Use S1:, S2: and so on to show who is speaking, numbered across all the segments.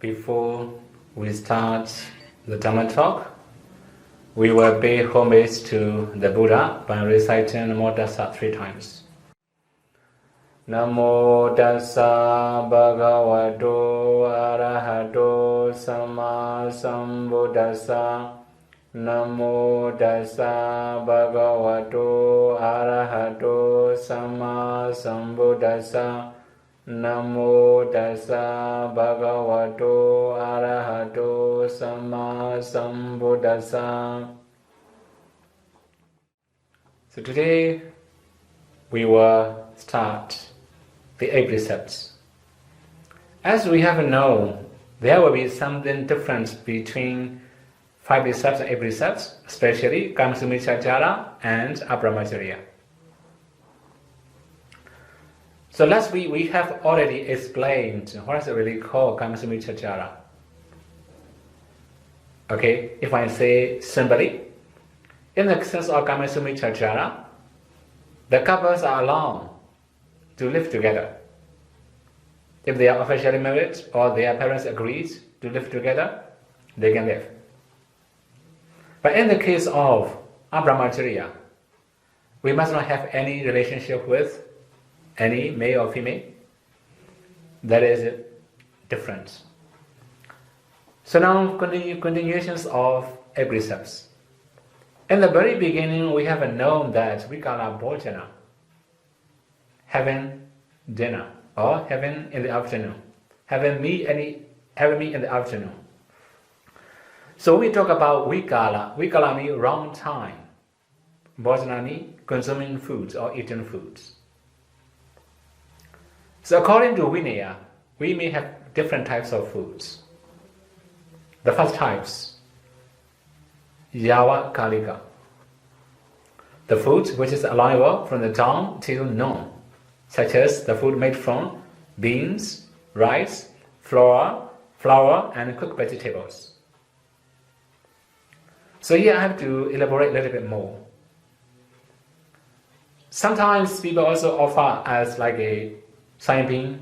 S1: Before we start the Dhamma Talk, we will pay homage to the Buddha by reciting Namo Tassa 3 times. Namo Tassa Bhagavato Arahato Sama Sambuddhassa. Namo Tassa Bhagavato Arahato Sama Sambuddhassa. Namo Tassa Bhagavato Arahato Sama Sambuddhassa. So today we will start the 8 precepts. As we have known, there will be something different between 5 precepts and 8 precepts, especially Kamasumichachara and Abramacharya. So last week we have already explained what is it really called Kamasumichachara. Okay, if I say simply, in the sense of Kamasumichachara, the couples are allowed to live together. If they are officially married or their parents agreed to live together, they can live. But in the case of Abramacharya, we must not have any relationship with any male or female. That is different. So now continuations of 8 precepts. In the very beginning, we have known that we call our bhojana, having dinner or having in the afternoon, having meat in the afternoon. So we talk about vikala means wrong time. Bhojana means consuming foods or eating foods. So according to Vinaya, we may have different types of foods. The first types, Yava Kalika. The food which is allowable from the dawn till noon, such as the food made from beans, rice, flour, and cooked vegetables. So here I have to elaborate a little bit more. Sometimes people also offer as like a soya milk.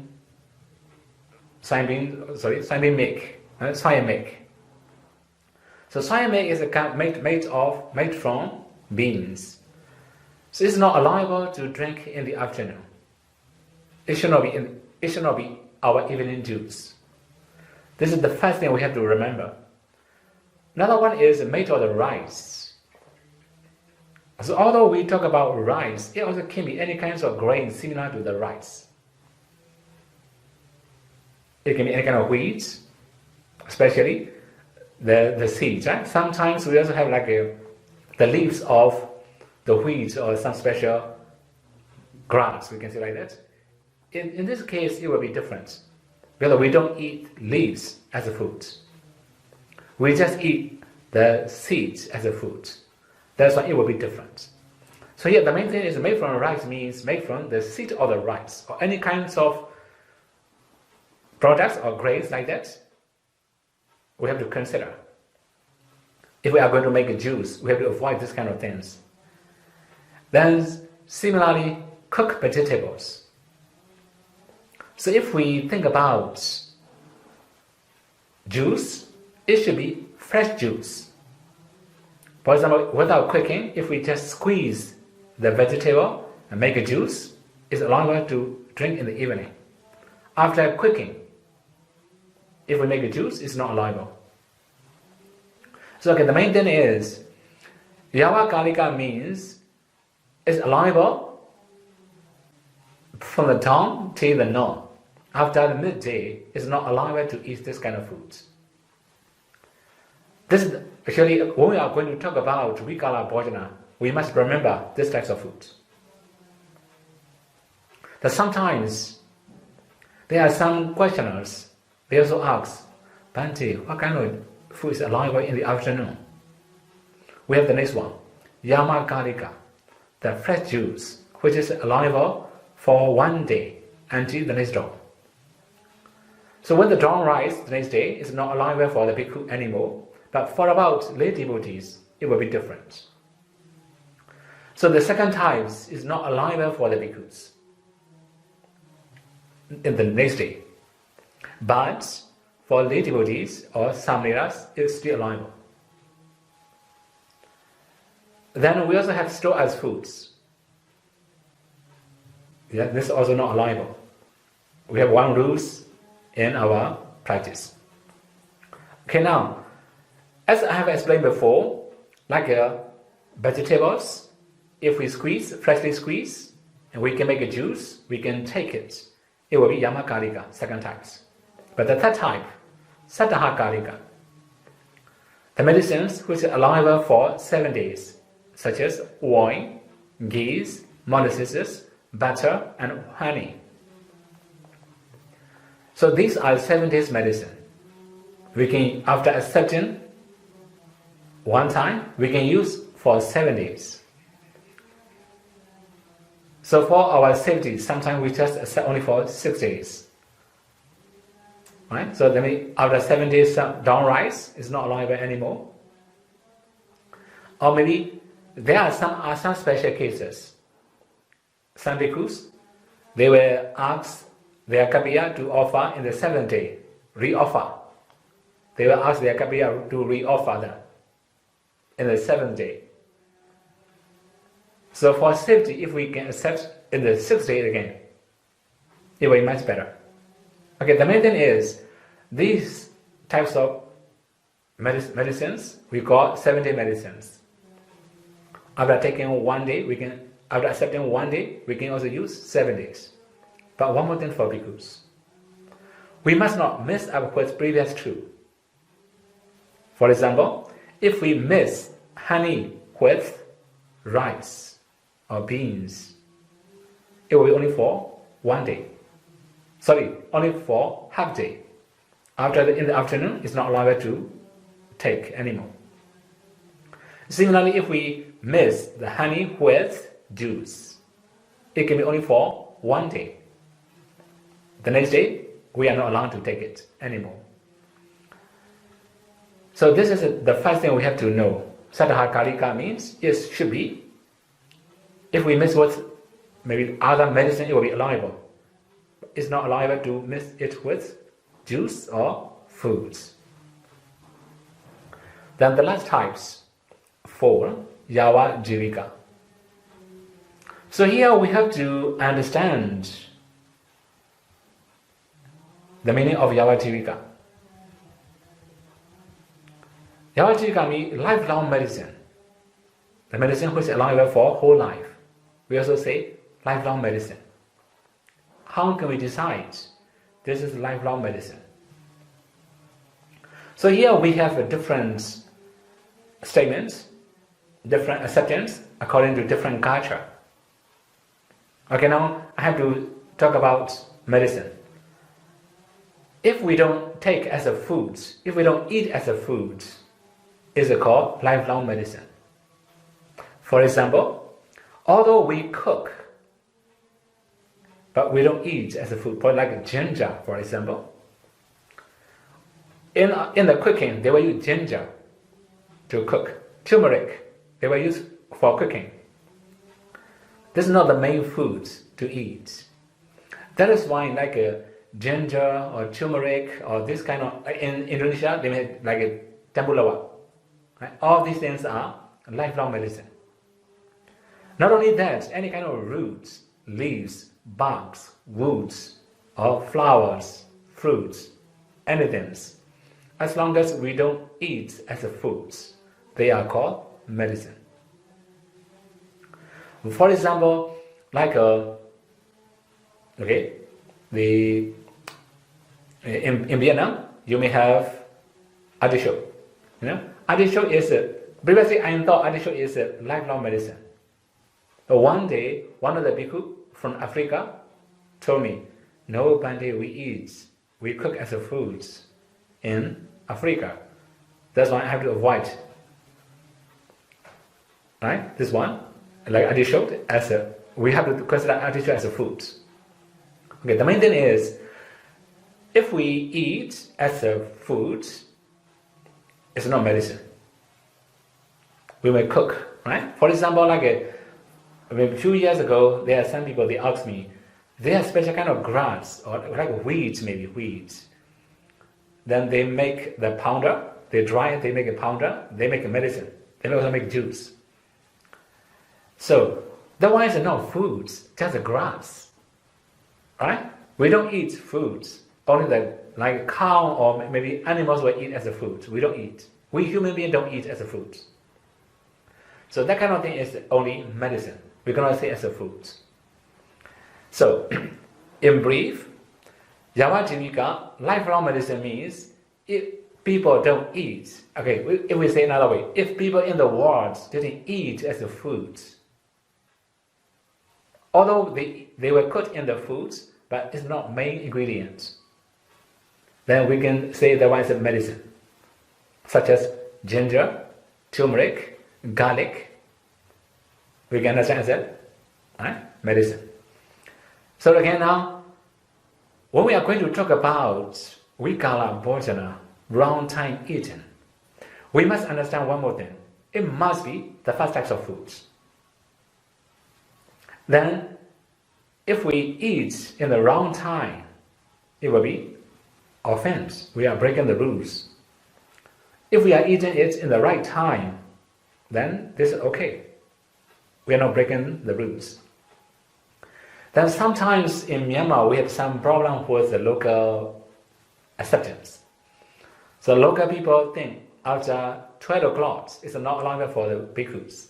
S1: So soya milk is made from beans. So it's not allowable to drink in the afternoon. It should not be our evening juice. This is the first thing we have to remember. Another one is made of the rice. So although we talk about rice, it also can be any kinds of grain similar to the rice. It can be any kind of wheat, especially the seeds. Right? Sometimes we also have like the leaves of the wheat or some special grass, we can say like that. In this case, it will be different, because we don't eat leaves as a food. We just eat the seeds as a food. That's why it will be different. So here, the main thing is made from rice means made from the seed of the rice or any kinds of products or grains like that. We have to consider. If we are going to make a juice, we have to avoid this kind of things. Then, similarly, cooked vegetables. So if we think about juice, it should be fresh juice. For example, without cooking, if we just squeeze the vegetable and make a juice, it's allowable to drink in the evening. After cooking, if we make a juice, it's not allowable. So the main thing is, Yava Kalika means it's allowable from the dawn till the noon. After the midday, it's not allowable to eat this kind of foods. This is actually, when we are going to talk about Vikala Bhojana, we must remember this types of foods. That sometimes there are some questioners, they also ask, Bhante, what kind of food is allowable in the afternoon? We have the next one, Yama Kalika, the fresh juice, which is allowable for one day until the next dawn. So when the dawn rises the next day, it's not allowable for the bhikkhu anymore, but for about lay devotees, it will be different. So the second type is not allowable for the bhikkhus in the next day. But for lay devotees or samneras is still allowable. Then we also have stored as foods. Yeah, this is also not allowable. We have one rules in our practice. Okay, now, as I have explained before, like vegetables, if we squeeze, freshly squeeze, and we can make a juice, we can take it. It will be yamakarika, second types. But the third type, satahakarika, the medicines which are allowable for 7 days, such as wine, ghee, molasses, butter, and honey. So these are 7 days medicine. We can, after accepting one time, we can use for 7 days. So for our safety, sometimes we just accept only for 6 days. Right? So that means after 7 days down rice is not allowable anymore. Or maybe there are some special cases. Some bhikkhus, they were asked their kapiya to offer in the 7th day, re-offer. They were asked their kapiya to re-offer them in the 7th day. So for safety, if we can accept in the 6th day again, it will be much better. Okay, the main thing is, these types of medicines, we call 7-day medicines. After taking 1 day, after accepting 1 day, we can also use 7 days. But one more thing for bhikkhus. We must not mix up with previous two. For example, if we mix honey with rice or beans, it will be only for 1 day. Only for half day. In the afternoon, it's not allowed to take anymore. Similarly, if we mix the honey with juice, it can be only for 1 day. The next day, we are not allowed to take it anymore. So this is the first thing we have to know. Satahakarika means, yes, should be. If we mix with maybe other medicine, it will be allowable. It's not allowable to mix it with juice or foods. Then the last types, 4, Yava Jivika. So here we have to understand the meaning of Yava Jivika. Yava Jivika means lifelong medicine. The medicine which is allowable for whole life. We also say lifelong medicine. How can we decide this is lifelong medicine? So here we have different statements, different acceptance according to different culture. Okay, now I have to talk about medicine. If we don't take as a food, if we don't eat as a food, is it called lifelong medicine? For example, although we cook, but we don't eat as a food, like ginger, for example. In the cooking, they will use ginger to cook. Turmeric, they will use for cooking. This is not the main food to eat. That is why like ginger or turmeric or this kind of, in Indonesia, they make like a temulawak. Right? All these things are lifelong medicine. Not only that, any kind of roots, leaves, barks, woods, or flowers, fruits, anything, as long as we don't eat as a food, they are called medicine. For example, like in Vietnam, you may have artichoke. Artichoke is previously I thought artichoke is a lifelong medicine. But one day, one of the bhikkhu from Africa told me, no, Bhante, we cook as a food in Africa. That's why I have to avoid. Right? This one, like artichoke, we have to consider artichoke as a food. Okay, the main thing is, if we eat as a food, it's not medicine. We may cook, right? For example, like a few years ago, there are some people, they asked me, there are special kind of grass, or like weeds, maybe weeds. then they make the powder, they dry it, they make a powder, they make a medicine, they also make juice. So, the one is not foods, just the grass. Right? We don't eat foods. Only like cow or maybe animals will eat as a food. We don't eat. We human beings don't eat as a food. So that kind of thing is only medicine. We cannot say as a food. So, in brief, Visuddhimagga, lifelong medicine means if people don't eat, okay, if we say another way, if people in the world didn't eat as a food, although they were cooked in the foods, but it's not main ingredients, then we can say that one is a medicine, such as ginger, turmeric, garlic. We can understand that, right? Medicine. So again now, when we are going to talk about Vikala Bhojana, round time eating, we must understand one more thing. It must be the first types of foods. Then, if we eat in the wrong time, it will be offense. We are breaking the rules. If we are eating it in the right time, then this is okay. We are not breaking the rules. Then sometimes in Myanmar we have some problem with the local acceptance. So local people think after 12 o'clock it's not longer for the bhikkhus.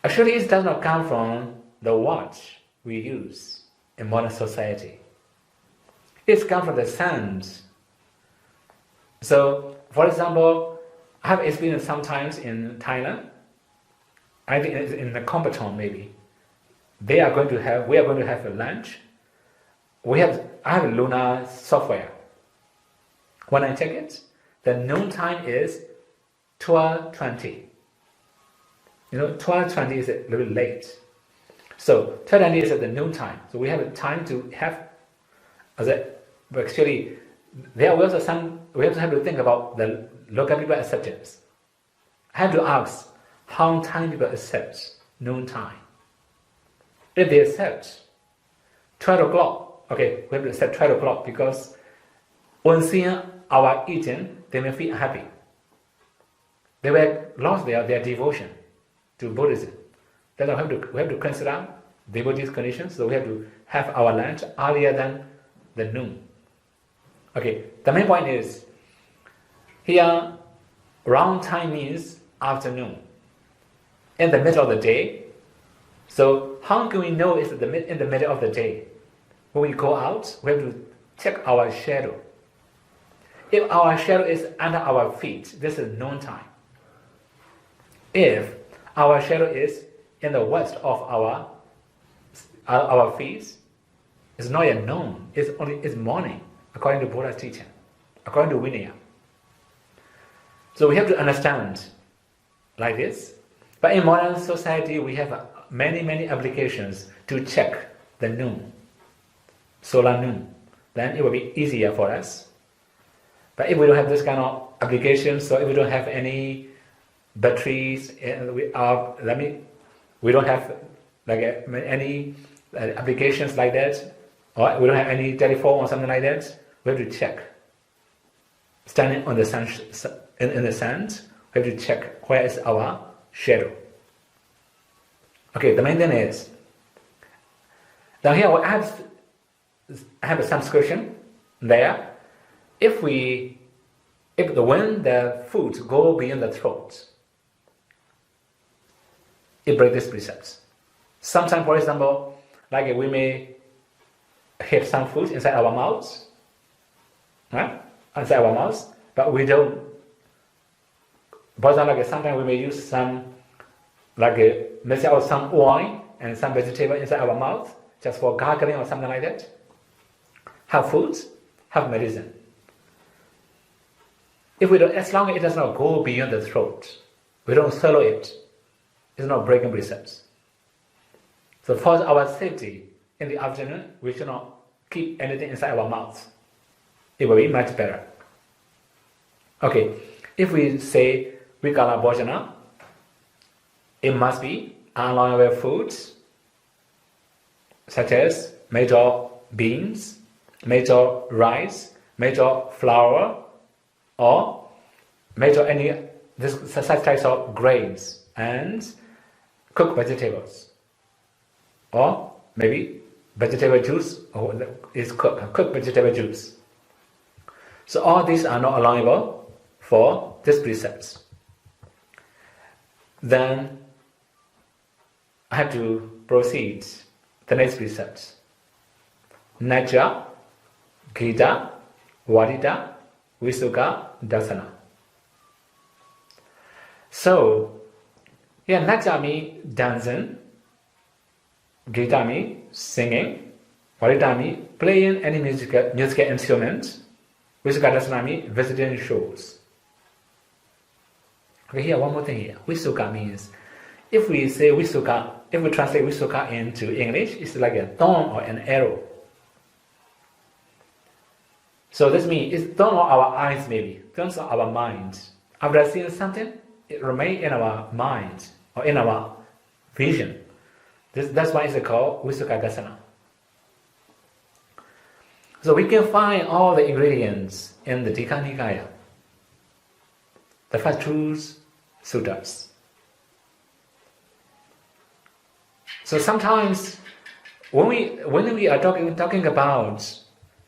S1: Actually, it does not come from the watch we use in modern society. It comes from the sands. So, for example, I have experienced sometimes in Thailand, I think in the Combaton maybe, we are going to have a lunch. I have a lunar software. When I check it, the noon time is 12:20. 12:20 is a little bit late. So 12:20 is at the noon time. So we have time to have, but actually, there are also we also have to think about the local people acceptance. I have to ask how time people accept noon time. If they accept 12 o'clock, okay, we have to accept 12 o'clock because when seeing our eating, they may feel unhappy. They were lost their devotion to Buddhism. Then we have to consider devotees' conditions, so we have to have our lunch earlier than the noon. Okay, the main point is, here, round time means afternoon. In the middle of the day. So how can we know it's in the middle of the day? When we go out, we have to check our shadow. If our shadow is under our feet, this is noon time. If our shadow is in the west of our feet, it's not yet noon, it's morning, according to Buddha's teaching, according to Vinaya. So we have to understand like this. But in modern society, we have many applications to check the noon, solar noon. Then it will be easier for us. But if we don't have this kind of applications, so if we don't have any batteries, we don't have any applications like that, or we don't have any telephone or something like that, we have to check. Standing on the sun, in the sand, we have to check where is our shadow. Okay, the main thing is, now here I have some description there. When the food go beyond the throat, it breaks these precepts. Sometimes, for example, like we may have some food inside our mouths, right? Inside our mouths, but we don't. For example, sometimes we may use some, let's say, some oil and some vegetable inside our mouth just for gargling or something like that. Have food, have medicine. If we don't, as long as it does not go beyond the throat, we don't swallow it, it's not breaking precepts. So for our safety, in the afternoon, we should not keep anything inside our mouth. It will be much better. Okay, if we say Vikala Bhojana, it must be unallowable foods, such as major beans, major rice, made of flour, or made of any such types of grains, and cooked vegetables, or maybe vegetable juice is cooked vegetable juice. So all these are not allowable for these precepts. Then I have to proceed the next precepts. Naja, Gita, Vadita, Visuddhimagga, Dasana. So, here Naja means dancing, Gita means singing, Vadita means playing any musical instrument, Visuddhimagga Dasana means visiting shows. Okay, here one more thing here. Visuddhimagga means, if we say Visuddhimagga, if we translate Visuddhimagga into English, it's like a thorn or an arrow. So this means it's thorn on our eyes, maybe thorns on our mind. After seeing something, it remains in our mind or in our vision. That's why it's called Visuddhimagga Dasana. So we can find all the ingredients in the Digha Nikaya, the first two suttas. So sometimes when we are talking about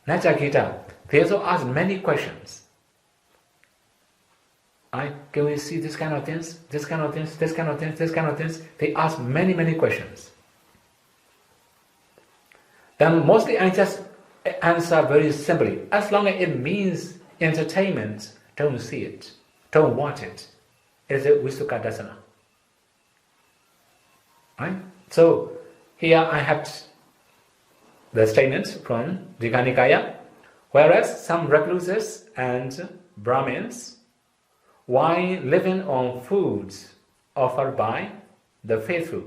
S1: Naja Gita, they also ask many questions. Can we see this kind of things, this kind of things, this kind of things, this kind of things? They ask many questions. Then mostly I just answer very simply. As long as it means entertainment, don't see it, don't watch it. It's a Visuddhimagga Dasana. Right? So here I have the statements from Digha Nikaya. Whereas some recluses and Brahmins, while living on foods offered by the faithful,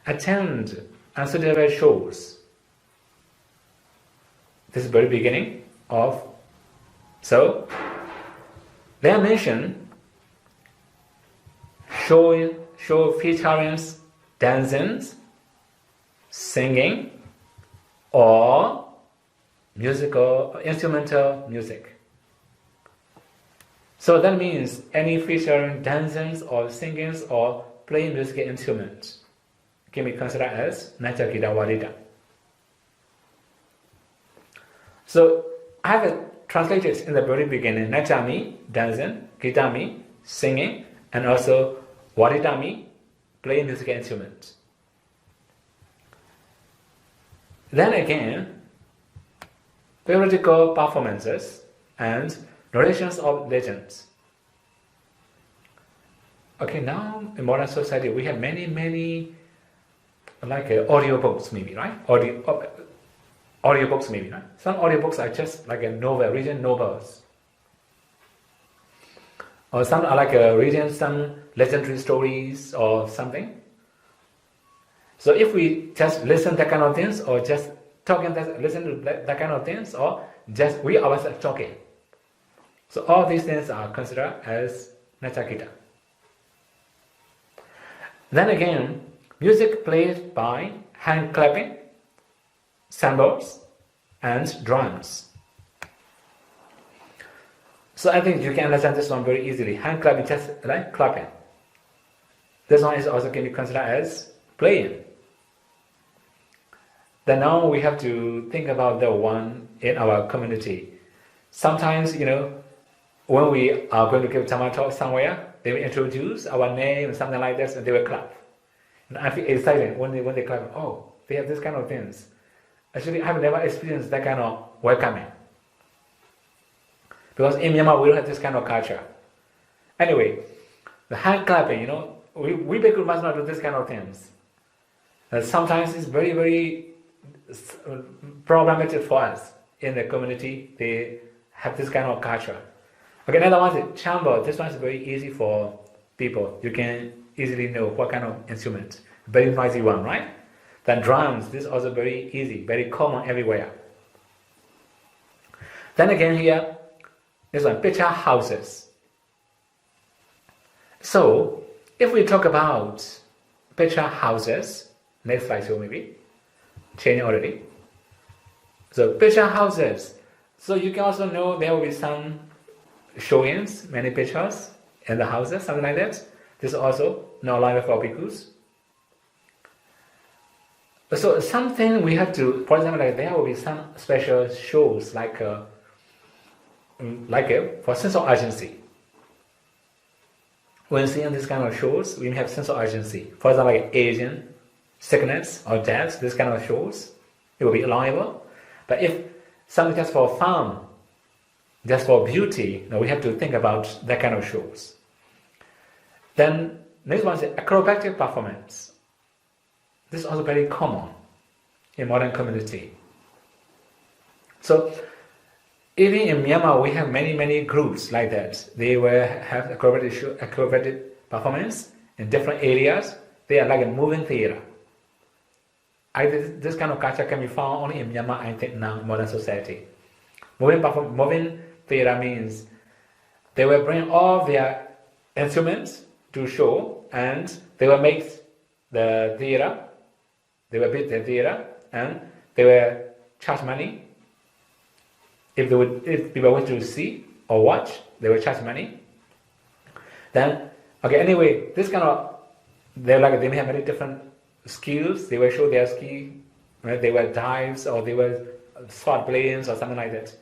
S1: attend unsuitable shows. This is the very beginning of. So they are mentioned show featuring dancing, singing, or musical, instrumental music. So that means any featuring dancing or singing or playing musical instruments can be considered as Naja Gita Vadita. So I have it translated in the very beginning. Naja means dancing, Gita means singing, and also Vadita means playing musical instruments. Then again, theoretical performances and narrations of legends. Okay, now in modern society we have many like audio books, maybe, right? Audio books, maybe, right? Some audio books are just like a novel, reading novels, or some are like reading some legendary stories or something. So if we just listen that kind of things, or just talking listen to that kind of things, or just we ourselves talking, so all these things are considered as Naja Gita. Then again, music played by hand clapping, cymbals, and drums. So I think you can understand this one very easily. Hand clapping, just like clapping. This one is also can be considered as playing. Then now we have to think about the one in our community. Sometimes, when we are going to give Dhamma Talk somewhere, they will introduce our name, something like this, and they will clap. And I feel excited when they clap. Oh, they have this kind of things. Actually, I have never experienced that kind of welcoming. Because in Myanmar, we don't have this kind of culture. Anyway, the hand clapping, we people must not do this kind of things. Sometimes it's very problematic for us in the community. They have this kind of culture. Okay, another one is chamber. This one is very easy for people. You can easily know what kind of instrument. Very noisy one, right? Then drums. This is also very easy, very common everywhere. Then again here, this one, picture houses. So, if we talk about picture houses, next slide show maybe, change already. So picture houses, So you can also know there will be some showings, many pictures in the houses, something like that. This is also not allowed for bhikkhus. So something we have to, for example, like there will be some special shows like for sense of urgency. When seeing this kind of shows, we may have sense of urgency. For example, like aging, sickness or death, this kind of shows, it will be allowable. But if something just for fun, just for beauty, we have to think about that kind of shows. Then next one is acrobatic performance. This is also very common in modern community. So even in Myanmar, we have many groups like that. They will have acrobatic performance in different areas. They are like a moving theater. This kind of culture can be found only in Myanmar, I think, now in modern society. Moving theater means they will bring all their instruments to show, and they will make the theater. They will build the theater, and they will charge money. If people want to see or watch, they will charge money. Then, okay, anyway, this kind of, they may have many different skills. They will show their skill. They will dives, or they will sword planes or something like that.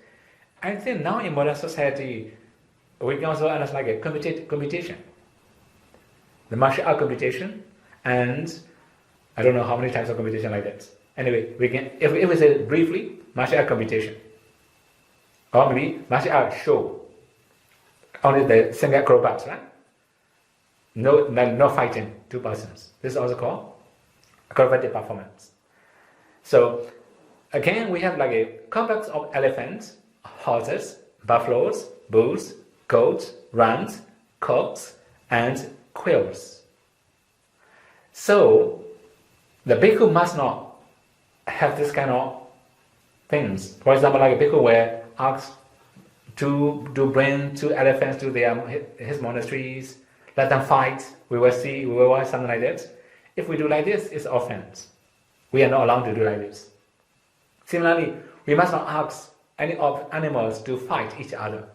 S1: I think now in modern society, we can also understand like a competition. The martial art competition, and I don't know how many types of competition like that. Anyway, we can, if we say briefly, martial art competition. Or maybe martial art show. Only the single acrobats, right? No fighting, two persons. This is also called acrobatic performance. So again, we have like a complex of elephants, horses, buffaloes, bulls, goats, rams, cocks, and quails. So the bhikkhu must not have this kind of things. For example, like a bhikkhu will ask to bring 2 elephants to his monasteries, let them fight, we will watch, something like that. If we do like this, it's offense. We are not allowed to do like this. Similarly, we must not ask any of animals to fight each other.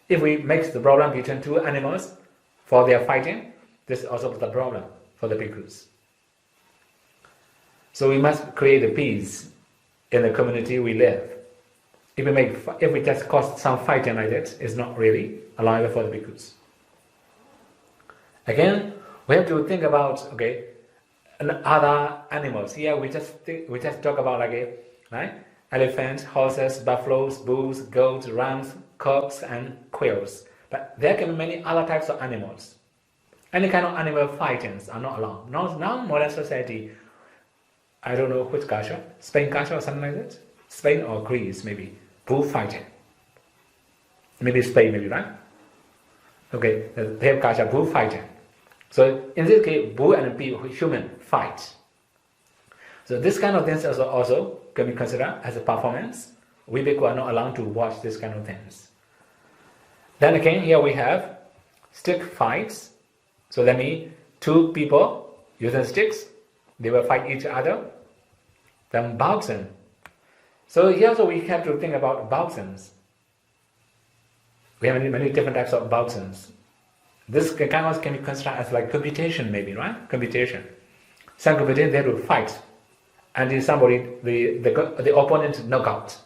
S1: If we make the problem between 2 animals for their fighting, this is also the problem for the bhikkhus. So we must create the peace in the community we live. If we just cause some fighting like that, it's not really allowable for the bhikkhus. Again, we have to think about other animals. Here we just talk about elephants, horses, buffaloes, bulls, goats, rams, cocks, and quails. But there can be many other types of animals. Any kind of animal fightings are not allowed. Now modern society, I don't know which culture, Spain culture or something like that. Spain or Greece, maybe. Bullfighting. Maybe Spain, maybe, right? Okay, they have culture, bullfighting. So in this case, bull and human fight. So this kind of things also can be considered as a performance. We bhikkhu are not allowed to watch this kind of things. Then again, here we have stick fights. So that means 2 people using sticks, they will fight each other. Then boxing. So here also we have to think about boxings. We have many different types of boxings. This kind of can be considered as like competition, maybe, right? Competition. Some competition, they will fight until somebody, the opponent knock out.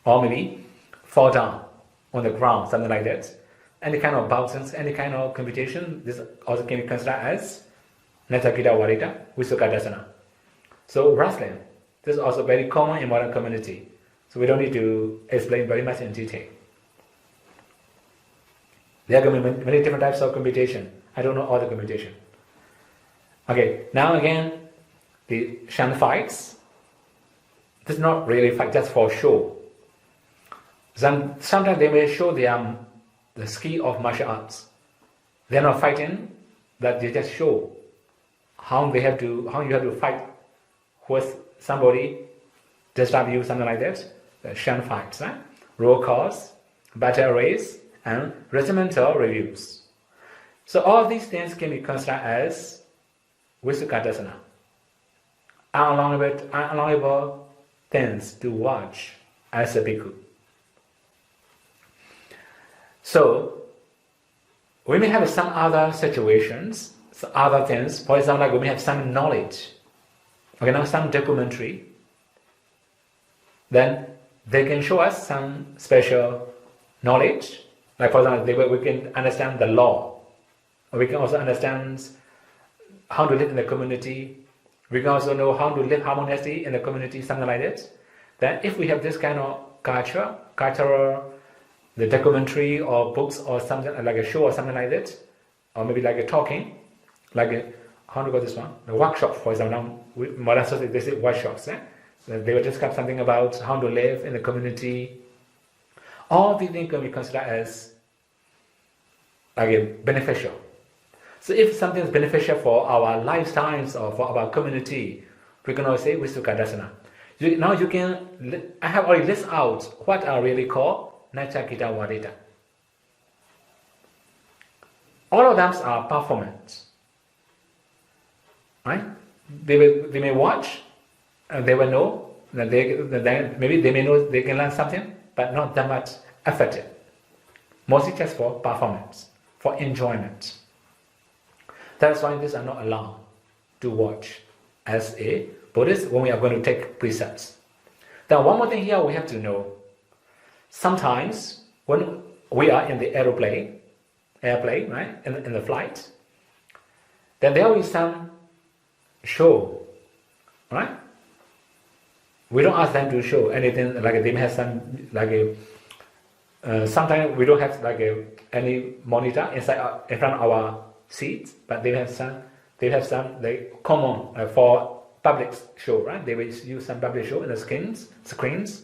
S1: Or maybe fall down on the ground, something like that. Any kind of boxings, any kind of competition, this also can be considered as Netakita Warita, Visuddhimagga. So wrestling, this is also very common in modern community. So we don't need to explain very much in detail. There are going to be many different types of competition. I don't know all the competition. Okay, now again, the Shan fights. This is not really fight, just for show. Sometimes they may show the skill of martial arts. They are not fighting, that they just show how you have to fight with somebody disturb you, something like that. The Shan fights, right? Roll calls, battle race, and regimental reviews. So all these things can be considered as Visuddhimagga, unallowable things to watch as a bhikkhu. So, we may have some other situations, some other things. For example, like we may have some knowledge, some documentary. Then they can show us some special knowledge. Like for example, we can understand the law. We can also understand how to live in the community. We can also know how to live harmoniously in the community, something like that. Then if we have this kind of cultural, the documentary or books or something like a show or something like that, or maybe like a talking, how to call this one? The workshop, for example. Modern society, they say workshops. They will discuss something about how to live in the community. All these things can be considered as beneficial. So if something is beneficial for our lifestyles or for our community, we can always say Visuddhimagga. Now you can, I have already listed out what are really called Nacha Gita Wadita. All of them are performance. Right? They may watch, and they will know, maybe they may know they can learn something, but not that much effective. Mostly just for performance, for enjoyment. That's why these are not allowed to watch as a Buddhist when we are going to take precepts. Then one more thing here we have to know. Sometimes when we are in the airplane, right, in the flight, then there will be some show, right? We don't ask them to show anything, like they may have some, sometimes we don't have any monitor in front of our seats, but they have some common for public show, right? They will use some public show in the screens.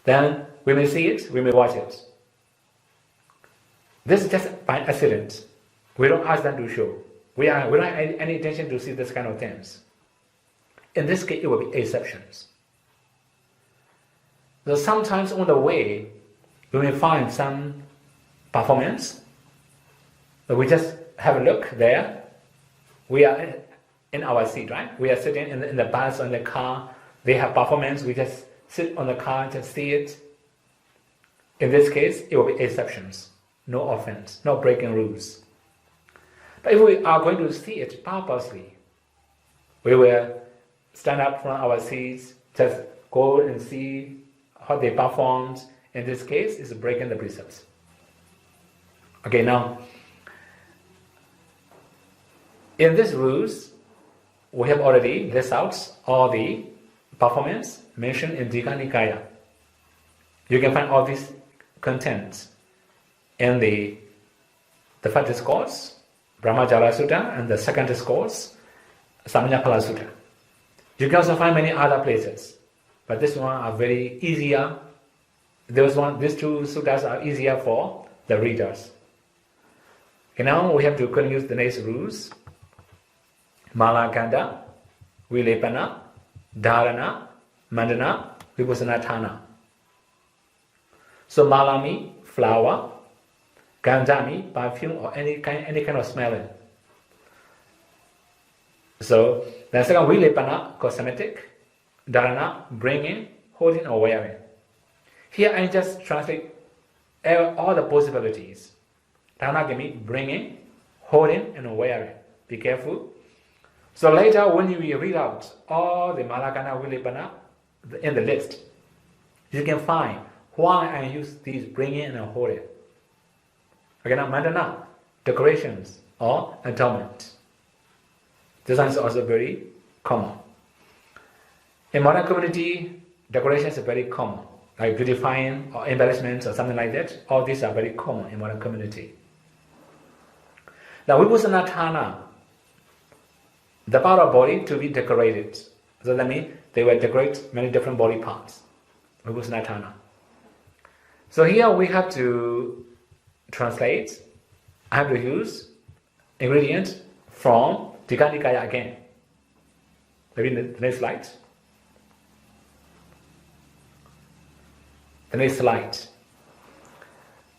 S1: Then we may see it, we may watch it. This is just by accident. We don't ask them to show. We don't have any intention to see this kind of things. In this case, it will be exceptions. So sometimes on the way, we may find some performance. So we just have a look there. We are in our seat, right? We are sitting in the bus or in the car. They have performance. We just sit on the car and just see it. In this case, it will be exceptions. No offense, no breaking rules. But if we are going to see it purposely, we will stand up from our seats, just go and see how they performed. In this case, it's breaking the precepts. Okay, now, in these rules, we have already listed out all the performance mentioned in Digha Nikaya. You can find all these contents in the first discourse, Brahmajala Sutta, and the second discourse, Samanyapala Sutta. You can also find many other places, but this one are very easier. These two suttas are easier for the readers. Okay, now we have to continue the next rules. Malakanda, Vilepana, Dharana, Mandana, Vibhusanatthana. So malami, flower, gandhami, perfume, or any kind of smelling. So the second, Vilepana, cosmetic, Dharana, bringing, holding, or wearing. Here I just translate all the possibilities. Dharana can mean bringing, holding, and wearing. Be careful. So later when you read out all the Malakana, Vilepana in the list, you can find why I use these bringing and holding. Okay, now Mandana, decorations or adornment. This one is also very common. In modern community, decorations are very common, like beautifying or embellishments or something like that. All these are very common in modern community. Now Vibhusanatthana, the part of body to be decorated. So that means they will decorate many different body parts. Vibhusanatthana. So here we have to translate. I have to use ingredients from Digha Nikaya again. Maybe in the next slide. The next slide.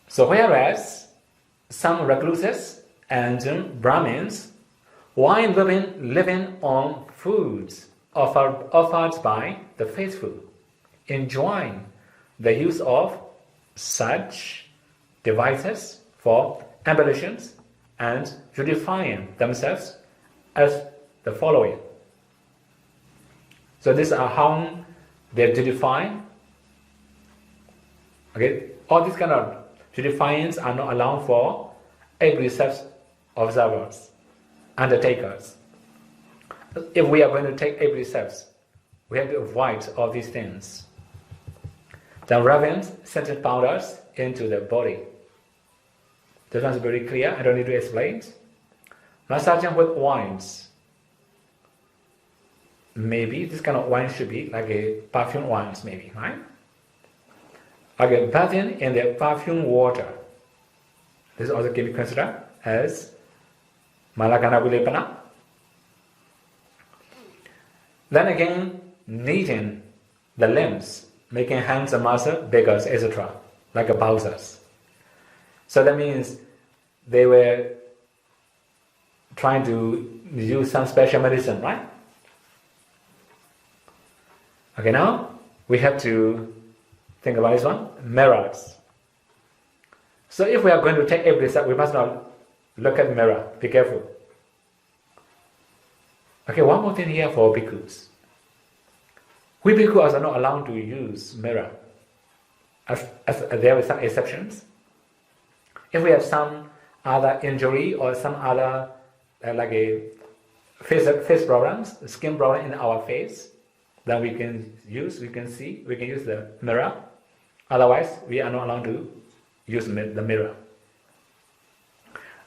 S1: So whereas some recluses and Brahmins, while living on foods offered by the faithful, enjoin the use of such devices for embellitions and beautifying themselves as the following. So these are how they beautify. Okay, all these kind of beautifyings are not allowed for precepts observers, undertakers. If we are going to take precepts, we have to avoid all these things. The rubbing scented powders into the body. This one is very clear, I don't need to explain. Massaging with wines. Maybe this kind of wine should be like a perfume wines, maybe, right? Okay, bathing in the perfume water. This also can be considered as Malakana Vilepana. Then again, kneading the limbs, making hands and muscle bigger, etc., like a Bowser's. So that means they were trying to use some special medicine, right? Okay, now we have to think about this one, mirrors. So if we are going to take every step, we must not look at the mirror. Be careful. Okay, one more thing here for bhikkhus. We bhikkhus are not allowed to use mirror. As there are some exceptions. If we have some other injury or some other like a face problems, skin problem in our face, then we can use the mirror. Otherwise, we are not allowed to use the mirror.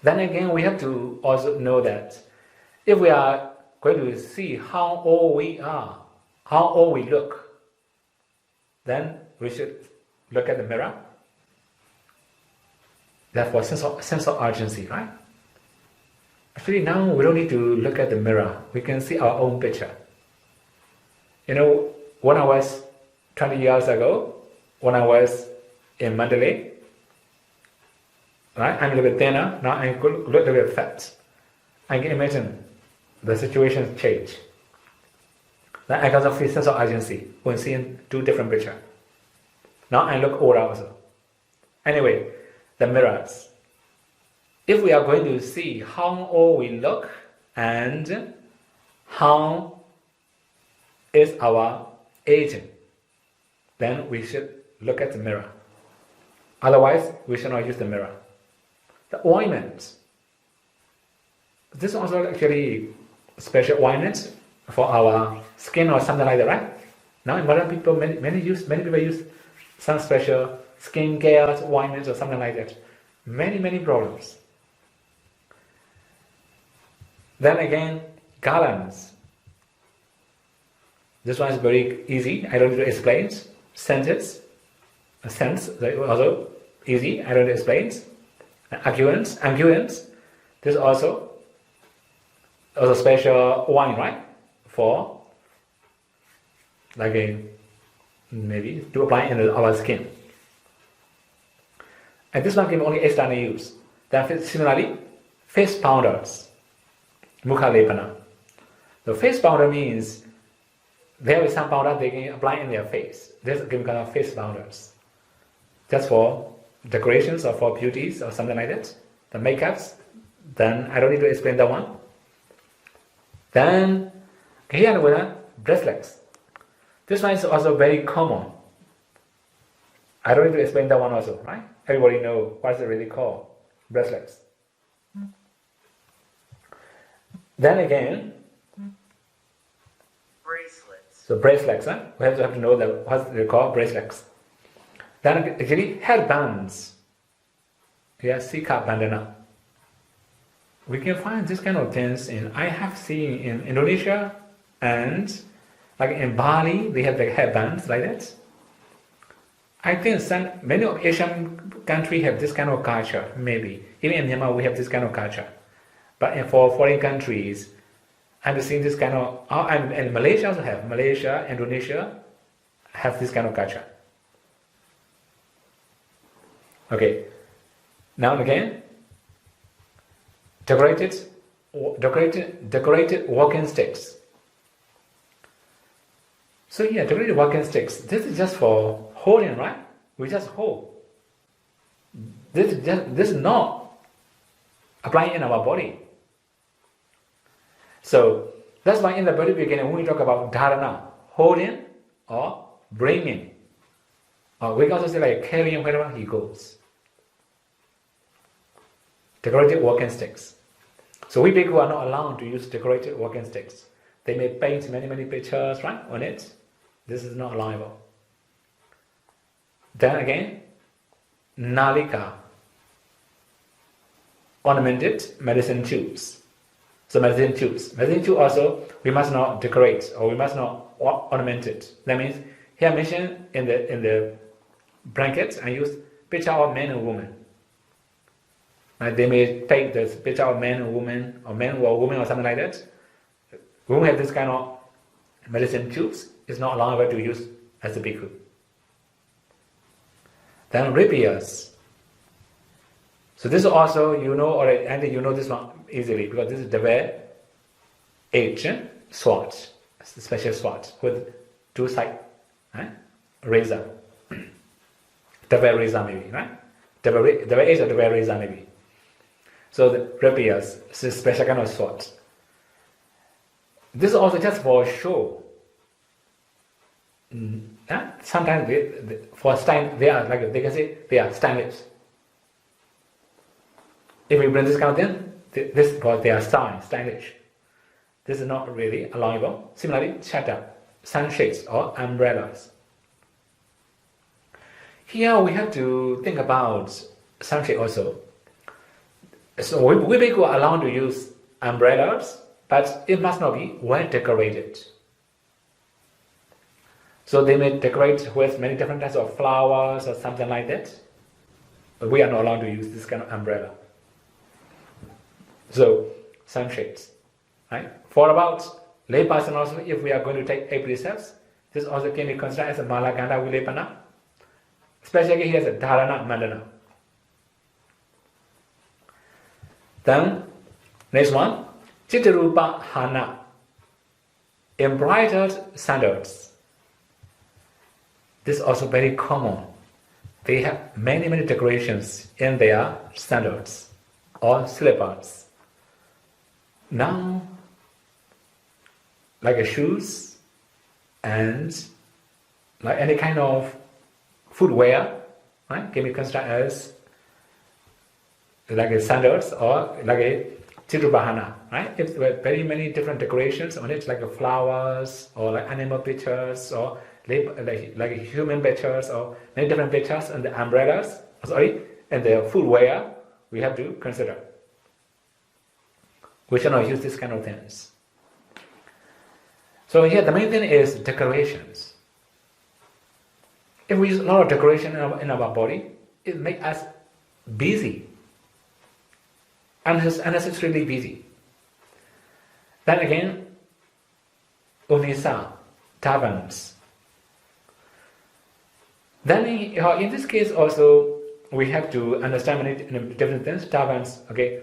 S1: Then again, we have to also know that if we are going to see how old we are, how old we look, then we should look at the mirror. Therefore, sense of urgency, right? Actually, now we don't need to look at the mirror. We can see our own picture. You know, when I was 20 years ago, when I was in Mandalay, right, I'm a little bit thinner, now I'm a little bit fat. I can imagine the situation change. Then I got a free sense of urgency when seeing two different pictures. Now I look older also. Anyway, the mirrors. If we are going to see how old we look and how is our aging, then we should look at the mirror. Otherwise, we should not use the mirror. The ointment. This is also actually special ointment for our skin or something like that, right? Now in modern people, many people use some special skin care ointments or something like that. Many problems. Then again, garlands. This one is very easy. I don't need to explain. Scents, also easy. I don't need to explain. Unguents. This is also special wine, right? For like maybe to apply in our skin. And this one can only external use. Then similarly, face powders, mukha lepana. The face powder means there is some powder they can apply in their face. This can be called face powders. Just for decorations or for beauties or something like that. The makeups, then I don't need to explain that one. Then here we have bracelets. This one is also very common. I don't need to explain that one also, right? Everybody knows what is it really called, bracelets. Then again, bracelets. So bracelets, huh? We have to know that what they call bracelets. Then actually headbands. Yeah, sika bandana. We can find this kind of things I have seen in Indonesia and like in Bali, they have the headbands like that. I think many of Asian countries have this kind of culture, maybe. Even in Myanmar, we have this kind of culture. But for foreign countries, I've seen this kind of, and Malaysia also have. Malaysia, Indonesia have this kind of culture. Okay. Now and again, decorated walking sticks. So here, decorated walking sticks, this is just for holding, right? We just hold. This is not applying in our body. So that's why in the very beginning, when we talk about dharana, holding or bringing, or we can also say like carrying wherever he goes. Decorated walking sticks. So we people are not allowed to use decorated walking sticks. They may paint many pictures, right, on it. This is not allowable. Then again, nalika, ornamented medicine tubes. So medicine tubes. Medicine tube also, we must not decorate or we must not ornament it. That means here mentioned in the blanket, I use picture of man and woman. Right? They may take this picture of man and woman, or man or woman or something like that. When we have this kind of medicine tubes, it's not allowable to use as a bhikkhu. Then rapiers. So this also you know, or I think you know this one easily because this is the very ancient sword, special sword with two sides, right? Razor. The very razor maybe, right? The very edge of the very razor maybe. So the rapiers is a special kind of sword. This is also just for show. Sometimes for stand, they are like they can say they are stylish. If we bring this kind of thing, this because they are stylish. This is not really allowable. Similarly, chata, sunshades or umbrellas. Here we have to think about sunshade also. So we people are allowed to use umbrellas, but it must not be well decorated. So they may decorate with many different types of flowers or something like that. But we are not allowed to use this kind of umbrella. So sunshades, right? For about layperson also, if we are going to take 8 precepts, this also can be considered as a malaganda vilepana. Especially here as a dharana mandana. Then next one, Chittarupa Hana, embroidered sandals. This is also very common. They have many decorations in their sandals or slippers. Now, like shoes and like any kind of footwear, right, can be considered as like a sandals or like a Chitrubahana, right? It's very many different decorations on it, like flowers or like animal pictures or like human pictures or many different pictures, and the umbrellas, and the footwear we have to consider. We should not use this kind of things. So here the main thing is decorations. If we use a lot of decoration in our body, it makes us busy. Unnecessarily busy. Then again, unisa, turbans. Then in this case also, we have to understand many different things. Turbans, okay.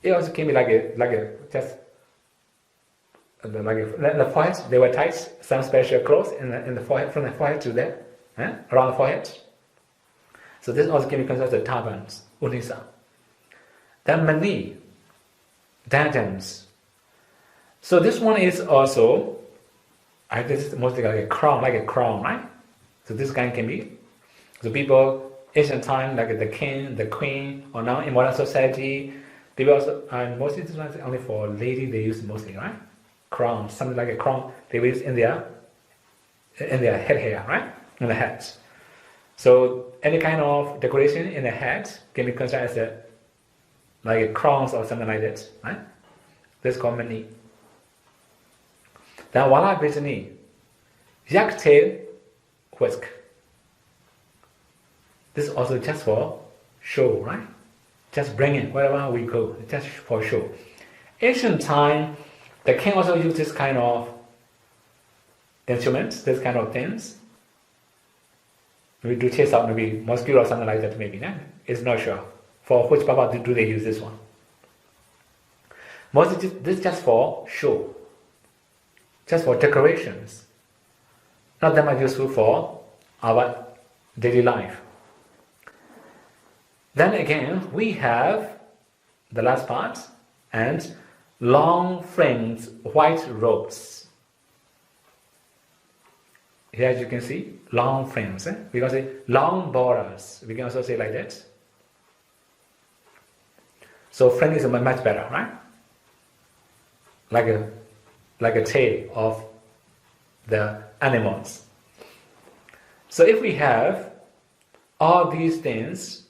S1: It also can be like a just like the forehead. They were tied some special clothes in the forehead, from the forehead to there, around the forehead. So this also can be considered as turbans, unisa. Then mani, diadems. So this one is also, this is mostly like a crown, right? So this kind can be. So people, ancient time, like the king, the queen, or now in modern society, they will also, and mostly this one is only for ladies, they use mostly, right? Crown, something like a crown, they use in their head hair, right? In the head. So any kind of decoration in the head can be considered as like a crowns or something like that, right? This is called mani. Then wala bijani, yak tail whisk. This is also just for show, right? Just bring it wherever we go, just for show. Ancient time, the king also used this kind of instruments, this kind of things. We do chase out maybe mosquito or something like that, maybe. No? It's not sure. For which purpose do they use this one? Mostly this is just for show, just for decorations. not that much useful for our daily life. Then again, we have the last part, and long fringed white robes. Here as you can see, long frames. We can say long borders. We can also say like that. So fringe is much better, right? Like a tail of the animals. So if we have all these things,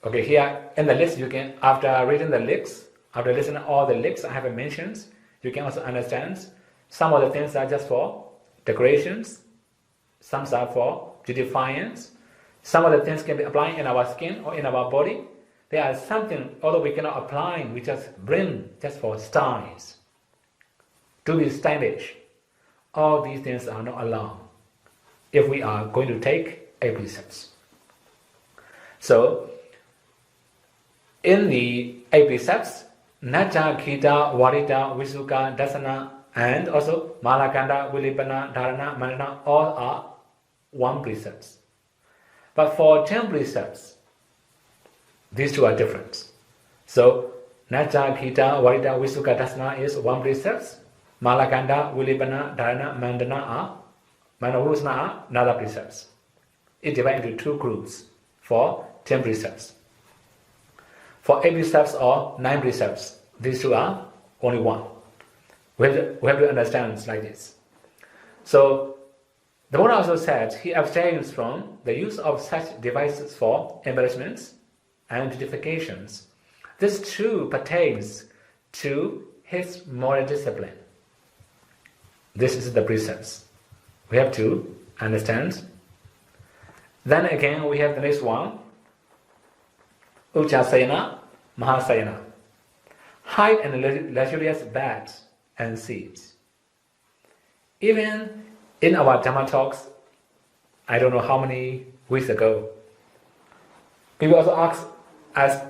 S1: okay, here in the list you can, after reading the lists, after listening to all the lists I have mentioned, you can also understand some of the things are just for decorations, some are for beautifiance, some of the things can be applied in our skin or in our body. There are something, although we cannot apply, we just bring just for styles, to be stylish. All these things are not allowed if we are going to take a precepts. So, in the 8 precepts, Nacha, Kita, Varita, Visuka, Dasana, and also Malakanda, Vilipana, Dharana, Manana, all are 1 precepts. But for 10 precepts, these 2 are different. So, Nacha, Kita, Varita, Visuka, Dasana is 1 precept. Malakanda, Vilipana, Dharana, Mandana are Manavusna are another precepts. It divides into 2 groups for 10 precepts. For 8 precepts or 9 precepts, these 2 are only 1. We have to understand it like this. So, the Buddha also said he abstains from the use of such devices for embellishments and beautifications. This too pertains to his moral discipline. This is the precepts. We have to understand. Then again, we have the next one. Ujjasayana, Mahasayana. High and luxurious beds and seats. Even in our Dhamma talks, I don't know how many weeks ago, people also asked us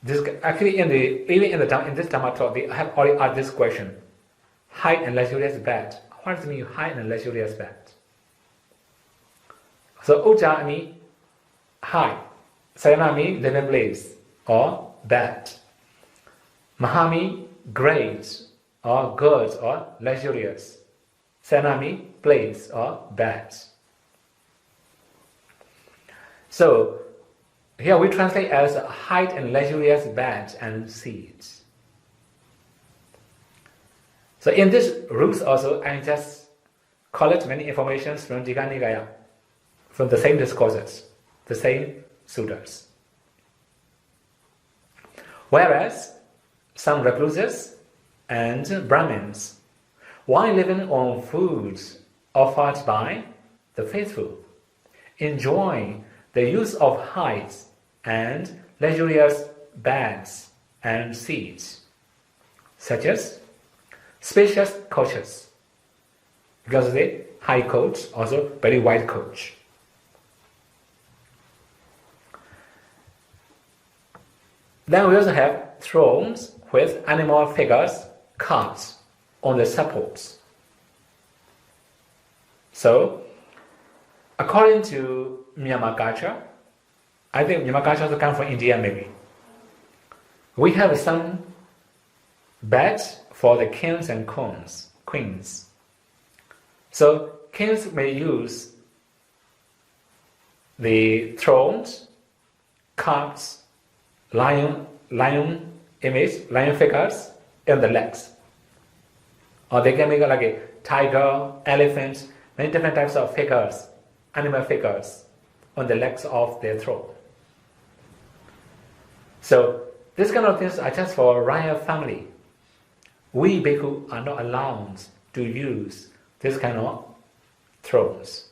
S1: this. Actually, in this Dhamma talk, they have already asked this question: high and luxurious bed. What does it mean, high and luxurious bed? So Ujja means high, Sayana means living place or bed. Maha means great or good or luxurious. Sayana means place or bed. So here we translate as height and luxurious bed and seats. So in this rules also, I just collect many information from Digha Nikaya, from the same discourses, the same sutras. Whereas some recluses and Brahmins, while living on foods offered by the faithful, enjoy the use of heights and luxurious beds and seats, such as spacious coaches, because the high coach, also very wide coach. Then we also have thrones with animal figures carved on the supports. So, according to Myanmar culture, I think Myanmar culture also comes from India maybe. We have some beds for the kings and queens. So kings may use the thrones, cards, lion image, lion figures in the legs. Or they can make like a tiger, elephant, many different types of figures, animal figures on the legs of their throne. So these kind of things are just for royal family. We bhikkhu are not allowed to use this kind of thrones.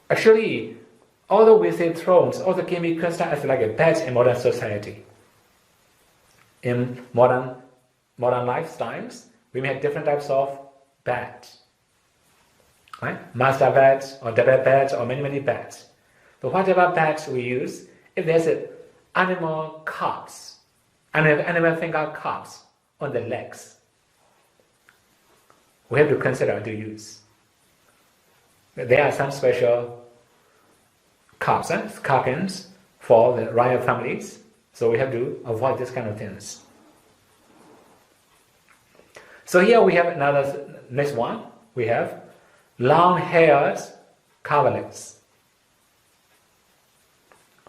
S1: Actually, although we say thrones, also can be considered as like a badge in modern society. In modern lifestyles, we may have different types of beds, right? Master beds or double beds or many beds. So whatever beds we use, if there's an animal cups, animal finger cups on the legs, we have to consider to use. There are some special carpets for the royal families, so we have to avoid this kind of things. So here we have another, next one, we have long-haired coverlets.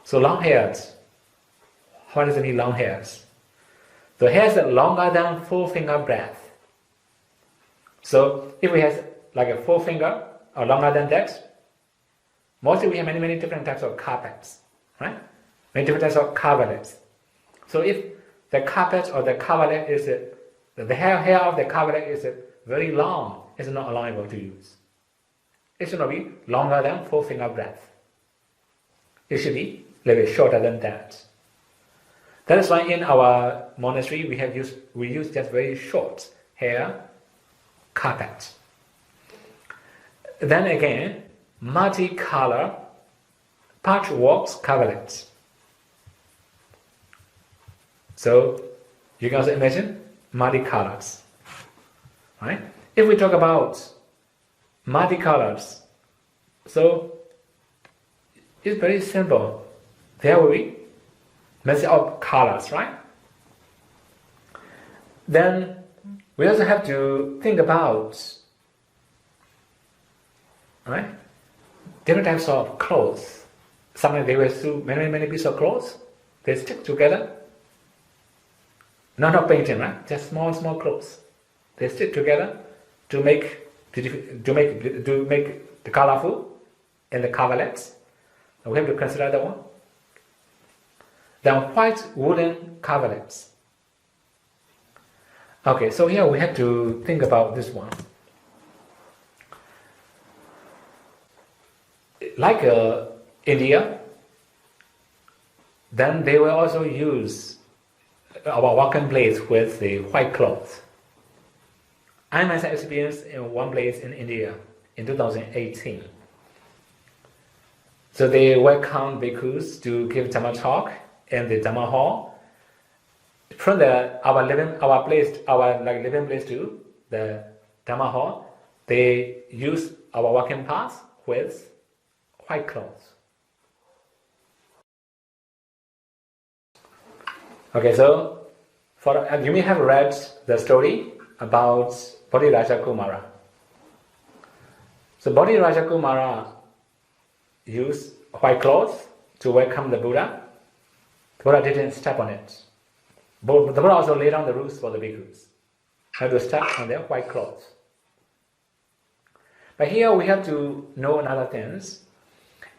S1: So long-haired, what does it mean, long hairs? The hairs are longer than 4 finger breadth. So if we have like a 4 finger or longer than that, mostly we have many different types of carpets, right? Many different types of coverlets. So if the carpet or the coverlet is, the hair of the coverlet is very long, it's not allowable to use. It should not be longer than 4 finger breadth. It should be a little bit shorter than that. That is why in our monastery we use just very short hair carpet. Then again, multicolor patchwork coverlets. So you can also imagine multicolors, right? If we talk about multicolors, so it's very simple. There will be many of colors, right? Then we also have to think about, right, different types of clothes. Sometimes they wear many pieces of clothes. They stick together. Not painting, right? Just small clothes. They stick together to make the colorful in the coverlets. We have to consider that one. Then white woolen coverlets. Okay, so here we have to think about this one. Like India, then they will also use our walking place with the white cloth. I myself experienced in one place in India in 2018. So they welcome bhikkhus to give Dhamma Talk in the Dhamma hall. From our living place to the Dhamma hall, they use our walking path with white cloth. Okay, so you may have read the story about Bodhiraja Kumara. So Bodhiraja Kumara used white cloth to welcome the Buddha. The Buddha didn't step on it. But the Buddha also laid down the rules for the bhikkhus. How to step on their white cloth. But here we have to know another thing.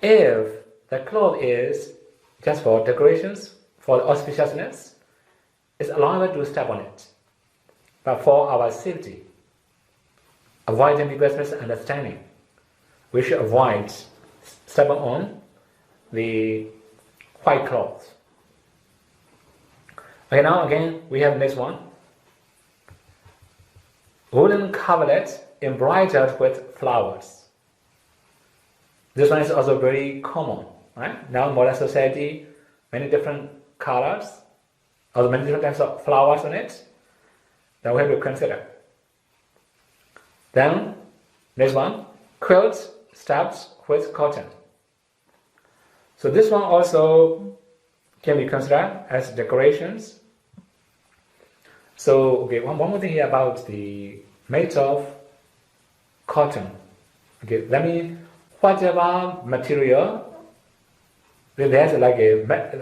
S1: If the cloth is just for decorations, for auspiciousness, it's allowable to step on it. But for our safety, avoiding people's misunderstanding, we should avoid stepping on the white cloth. Okay, now again we have next one. Woolen coverlet embroidered with flowers. This one is also very common, right? Now in modern society, many different colors, or many different types of flowers on it that we have to consider. Then, next one, quilts stuffed with cotton. So this one also can be considered as decorations. So, okay, one more thing here about the made of cotton. Okay, that means whatever material, there's like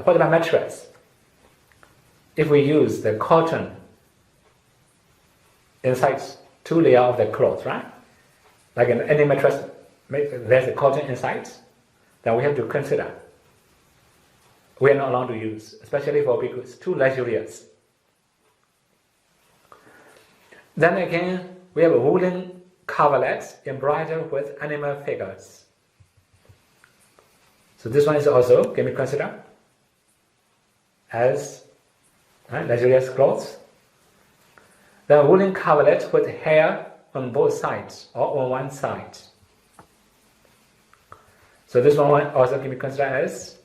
S1: whatever mattress. If we use the cotton inside 2 layers of the cloth, right? Like in any mattress, there's a cotton inside, then we have to consider. We are not allowed to use, especially for bhikkhus, too luxurious. Then again, we have a woolen coverlets embroidered with animal figures. So this one is also can be considered as luxurious clothes. The woolen coverlet with hair on both sides or on one side. So this one also can be considered as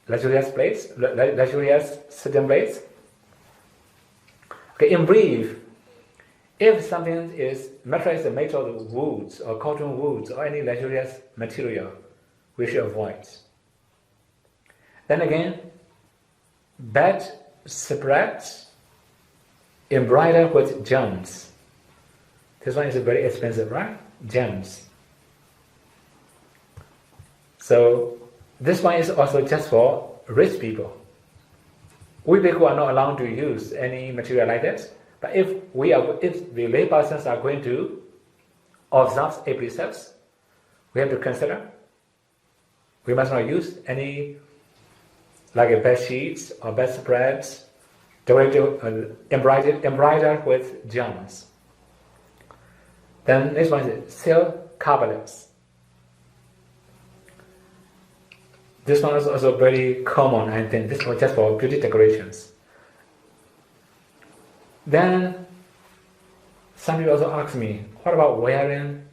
S1: luxurious place, luxurious sitting place. Okay, in brief, If something is mattress is made of woods or cotton woods or any luxurious material, we should avoid. Then again, bed spreads embroidered with gems. This one is very expensive, right? Gems. So this one is also just for rich people. We people are not allowed to use any material like that. But if the lay persons are going to observe a precepts, we have to consider we must not use any like a bed sheets or bed spreads embroidered with gems. Then next one is silk coverlets. This one is also very common, I think. This was just for beauty decorations. Then some people also ask me, what about wearing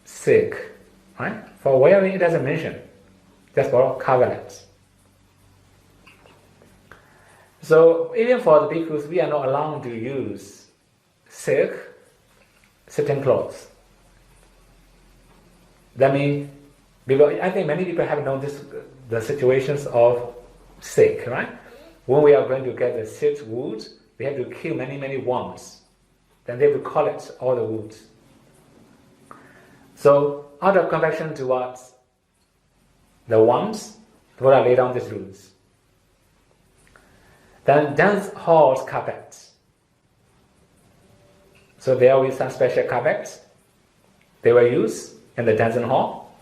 S1: silk? Right? For wearing, it doesn't mention, just for coverlets. So even for the bhikkhus, we are not allowed to use silk sitting clothes. That means, because I think many people have known the situations of silk, right? When we are going to get the silk wood, we have to kill many worms. Then they will collect all the wood. So out of compassion towards the worms, the Buddha laid down these rules. Then dance halls carpets. So there will be some special carpets. They were used in the dancing hall.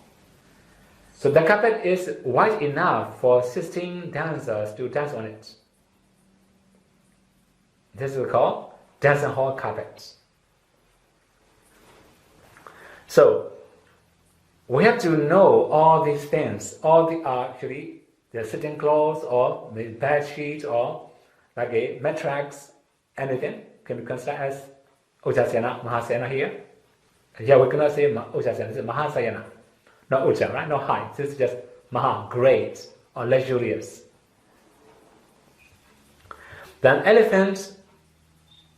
S1: So the carpet is wide enough for 16 dancers to dance on it. This is called dancing hall carpets. So we have to know all these things. All the actually the sitting clothes or the bed sheet or like a mattress, anything can be considered as Ujjasena, Mahasena here. Here we cannot say Ujjasena, this is Mahasayana. Not Ujja, right? Not high. This is just Maha, great or luxurious. Then elephants,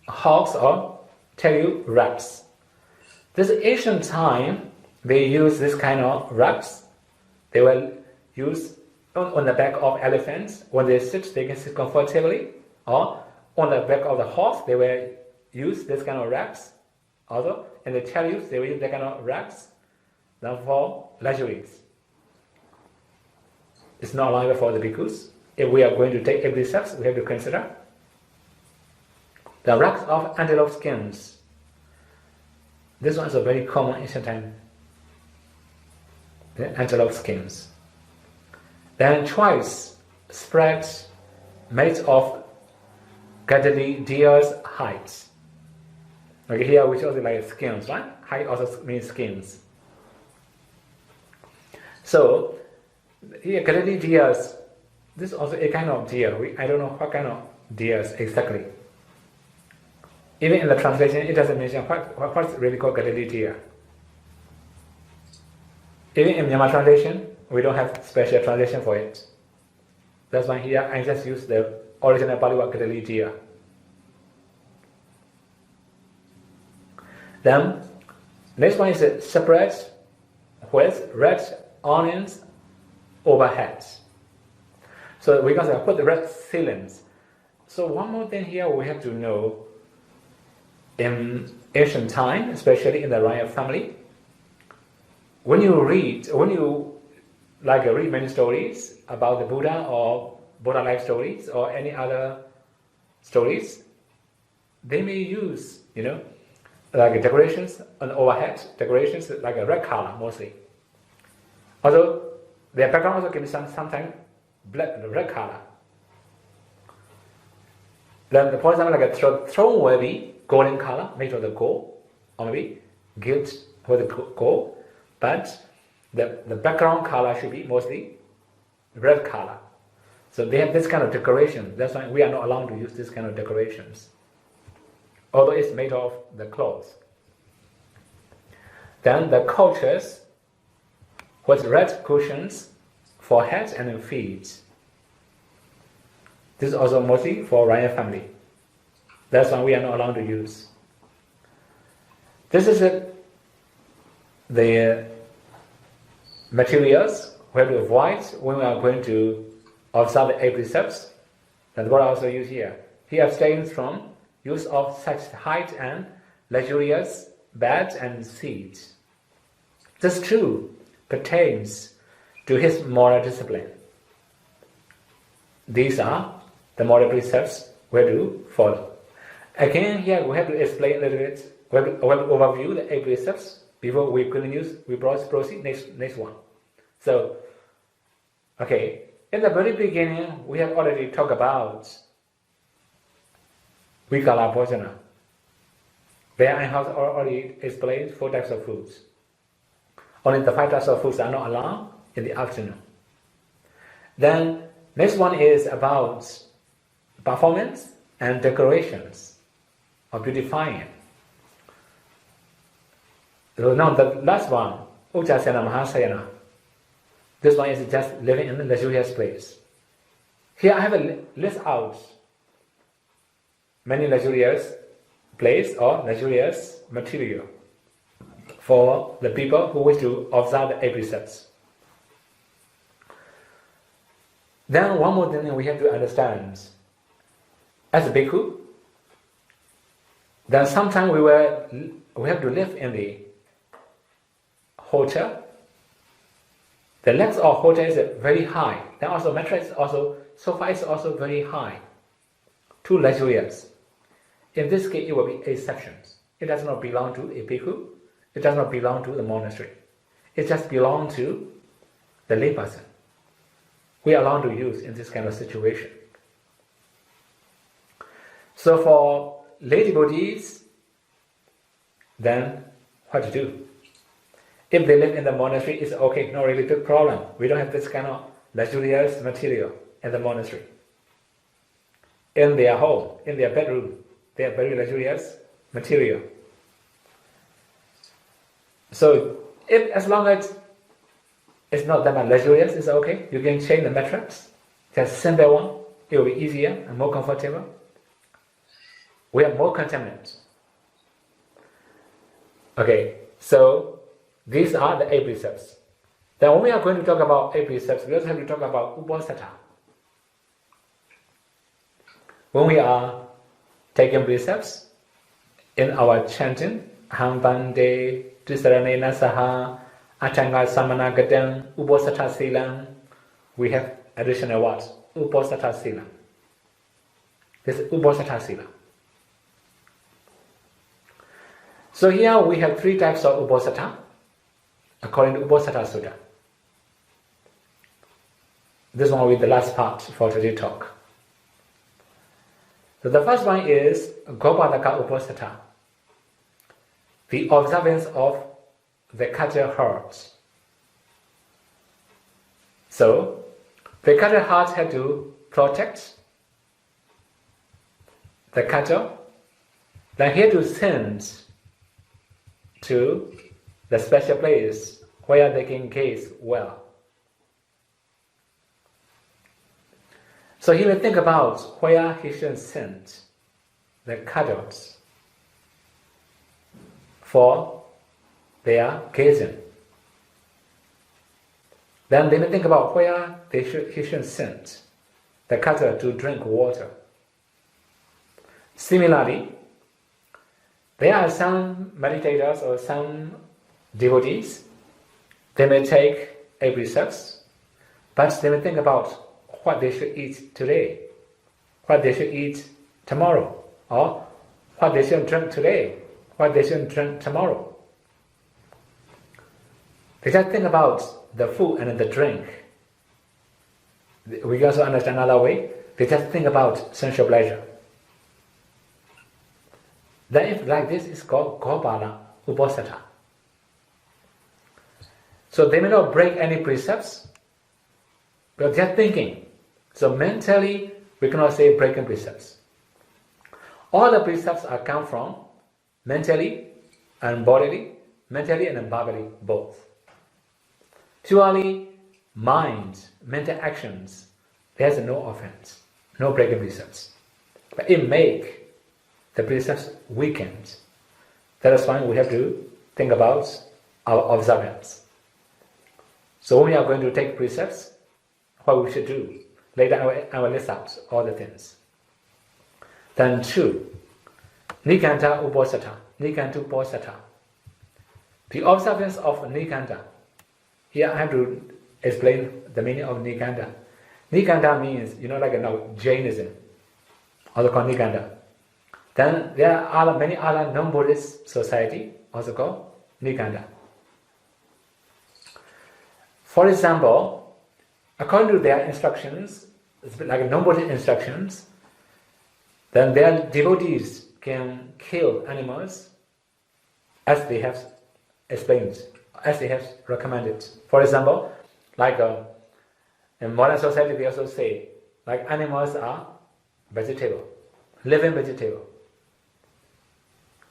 S1: hogs or telu rugs. This ancient time, they use this kind of rugs. They will use on the back of elephants. When they sit, they can sit comfortably. Or on the back of the horse, they will use this kind of rugs. Also, in the chariots, they will use that kind of rugs. Then for luxuries. It's not allowed for the bhikkhus. If we are going to take every steps, we have to consider the rugs of antelope skins. This one is a very common ancient time. The antelope skins. Then choice spreads made of gadadli deer's hides. Okay, here we show like skins, right? Hide also means skins. So here gadadli deers, this is also a kind of deer. I don't know what kind of deers exactly. Even in the translation, it doesn't mention what's really called gadadli deer. Even in Myanmar translation, we don't have special translation for it. That's why here I just use the original Pali word gadadli deer. Then next one is a separate with red onions overhead. So we can put the red ceilings. So one more thing here we have to know. In ancient time, especially in the royal family, when you read many stories about the Buddha or Buddha life stories or any other stories, they may use, like decorations on overhead, decorations like a red color mostly. Although their background also can be sometimes red color. Then, for example, like a throne will be golden color, made of the gold, or maybe gilt with the gold, but the background color should be mostly red color. So they have this kind of decoration. That's why we are not allowed to use this kind of decorations, although it's made of the cloth. Then the couches with red cushions for head and feet. This is also mostly for royal family. That's why we are not allowed to use. This is the materials we have to avoid when we are going to observe the 8 precepts. That's what I also use here. He abstains from use of such height and luxurious beds and seats. This too pertains to his moral discipline. These are the moral precepts we have to follow. Again, here we have to explain a little bit. We have to overview the 8 precepts before we proceed next one. So, okay, in the very beginning, we have already talked about Vikala Bhojana. There I have already explained 4 types of foods. Only the 5 types of foods are not allowed in the afternoon. Then, next one is about performance and decorations or beautifying. So now the last one, Ujjasena Mahasayana. This one is just living in a luxurious place. Here I have a list out many luxurious place or luxurious material for the people who wish to observe the 8 precepts. Then one more thing we have to understand. As a bhikkhu, then sometimes we have to live in the hotel. The legs of hotel is very high. Then also mattress sofa is also very high. Too luxurious. In this case, it will be exceptions. It does not belong to a bhikkhu. It does not belong to the monastery. It just belongs to the layperson. We are allowed to use in this kind of situation. So for lay devotees, then what to do? If they live in the monastery, it's okay, no really big problem. We don't have this kind of luxurious material in the monastery. In their home, in their bedroom, they have very luxurious material. So as long as it's not that much luxurious, it's okay. You can change the mattress, just simple one. It will be easier and more comfortable. We have more contaminants. Okay, so these are the 8 precepts. Then when we are going to talk about 8 precepts, we also have to talk about Uposatha. When we are taking precepts in our chanting, Aham Bande, Trisaranena Saha, Atanga Samana Gadam, Uposatha Silam, we have additional words, Uposatha Silam. This is Uposatha Silam. So here we have 3 types of Uposatha, according to Uposatha Sutta. This one will be the last part for today's talk. So the first one is Gopadaka Uposatha, the observance of the cultural hearts. So, the cultural hearts have to protect the culture, then here to send to the special place where they can gaze well. So he will think about where he should send the cuddles for their gazing. Then they may think about where he should send the cuddle to drink water. Similarly, there are some meditators or some devotees, they may take 8 precepts, but they may think about what they should eat today, what they should eat tomorrow, or what they should drink today, what they should drink tomorrow. They just think about the food and the drink. We also understand another way, they just think about sensual pleasure. Then if like this, it's called Gopala Uposatha. So they may not break any precepts, but just thinking. So mentally, we cannot say breaking precepts. All the precepts are come from mentally and bodily, mentally and bodily both. Purely mind, mental actions, there's no offense, no breaking precepts. But it make the precepts weakened. That is why we have to think about our observance. So when we are going to take precepts, what we should do, later I will list out all the things. Then 2, Nikanta Uposatha, Nikantu Uposatha. The observance of Nikanta. Here I have to explain the meaning of Nikanta. Nikanta means, like Jainism, also called Nikanta. Then there are many other non-Buddhist society, also called Nikanta. For example, according to their instructions, like non-Buddhist instructions, then their devotees can kill animals as they have explained, as they have recommended. For example, like in modern society, they also say, like animals are vegetable, living vegetable.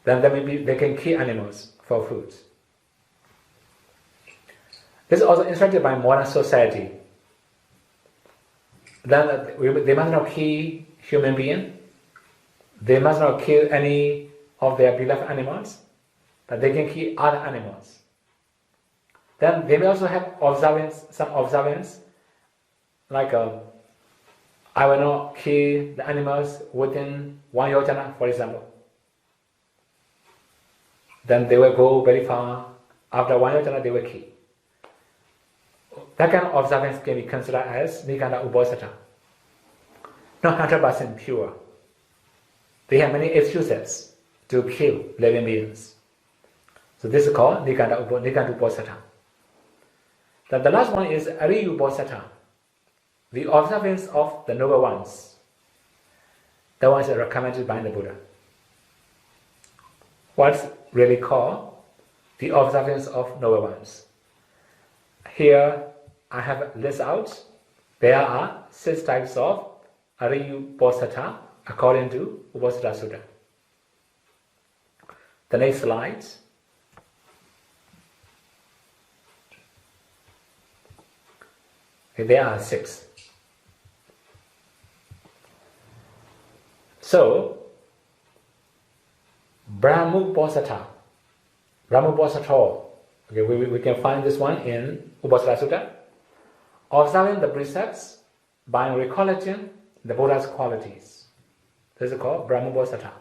S1: Then they can kill animals for food. This is also instructed by modern society. Then they must not kill human beings. They must not kill any of their beloved animals, but they can kill other animals. Then they may also have some observance, like I will not kill the animals within 1 yojana, for example. Then they will go very far. After 1 yojana, they will kill. That kind of observance can be considered as Nikanta Uposatha. Not 100% pure. They have many excuses to kill living beings. So this is called Nikanta Uposatha. Then the last one is Ariyu Uposatha, the observance of the noble ones. That one is recommended by the Buddha. What's really called the observance of noble ones? Here I have list out. There are 6 types of Ariyu Uposatha according to Uposatha Sutta. The next slide. Okay, there are 6. So, Brahmuposatha. Okay, we can find this one in Uposatha Sutta. Observing the precepts by recollecting the Buddha's qualities. This is called Brahmuposatha.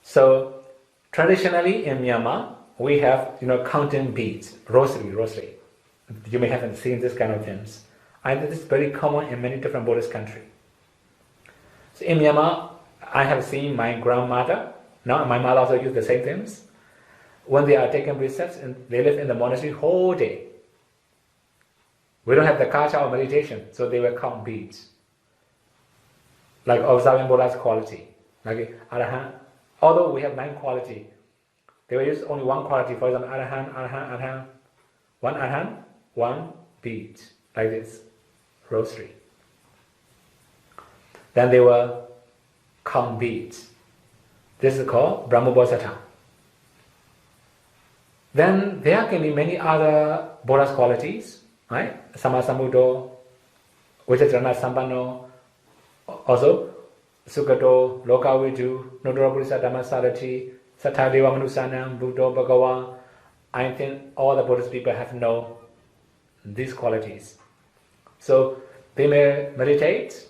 S1: So, traditionally in Myanmar, we have counting beads, rosary. You may have seen this kind of things. And this is very common in many different Buddhist countries. So in Myanmar, I have seen my grandmother. Now my mother also use the same things. When they are taking precepts, and they live in the monastery whole day. We don't have the culture of meditation, so they will count beads. Like observing Buddha's quality. Like Arahant. Although we have 9 qualities, they will use only 1 quality. For example, Arahant. 1 Arahant, 1 bead. Like this. Rosary. Then they will count beads. This is called Brahmuposatha. Then there can be many other Buddha's qualities, right? Sammasambuddho, Vichacharana Sampanno, also Sukhato, Lokavidu, Nodara Buddhisa Dhammasarati, Sattadeva Manusanam, Buddho Bhagavan. I think all the Buddhist people have known these qualities. So they may meditate,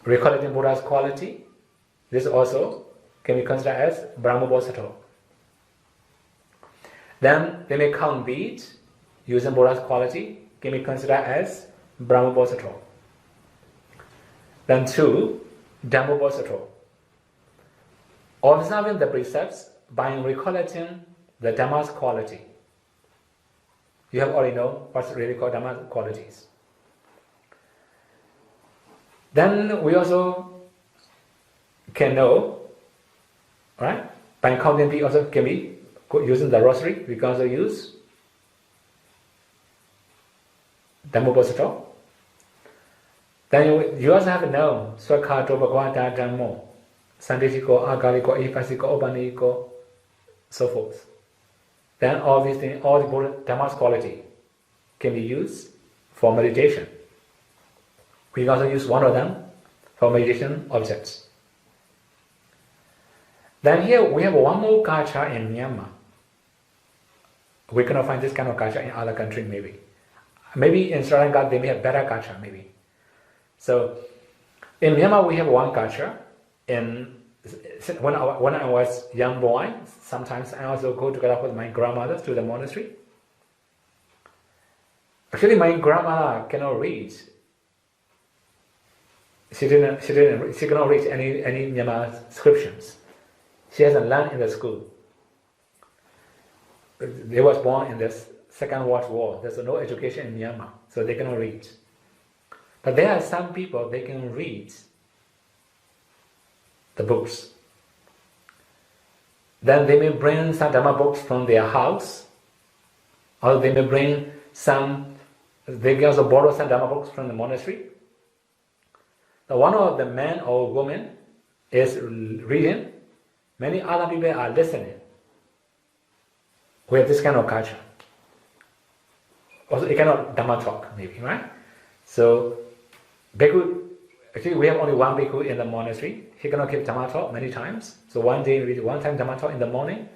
S1: recollecting Buddha's quality. This also can be considered as Brahmuposatha. Then they may count beads using Buddha's quality, can be considered as Brahmuposatha. Then 2, Dhammuposatha. Observing the precepts by recollecting the Dhamma's quality. You have already know what's really called Dhamma's qualities. Then we also can know, right? By counting beads also can be using the rosary. We can also use Dhammuposatha. Then you also have to know Swakhato Bhagavata Dhammo, Sandishiko, Agaliko, Ipasiko, Obaniko, so forth. Then all these things, all the Dhamma's quality can be used for meditation. We can also use one of them for meditation objects. Then here we have one more culture in Myanmar. We cannot find this kind of culture in other countries maybe. Maybe in Sri Lanka they may have better culture maybe. So in Myanmar we have one culture. When I was young boy, sometimes I also go together with my grandmother to the monastery. Actually my grandmother cannot read. She cannot read any Myanmar scriptures. She hasn't learned in the school. They was born in the Second World War. There's no education in Myanmar, so they cannot read. But there are some people, they can read the books. Then they may bring some Dhamma books from their house, or they may bring they can also borrow some Dhamma books from the monastery. So one of the men or woman is reading, many other people are listening. We have this kind of culture. Also, it cannot Dhamma Talk, maybe, right? So, Bhikkhu, actually we have only one Bhikkhu in the monastery. He cannot give Dhamma Talk many times. So one day, maybe one time Dhamma Talk in the morning,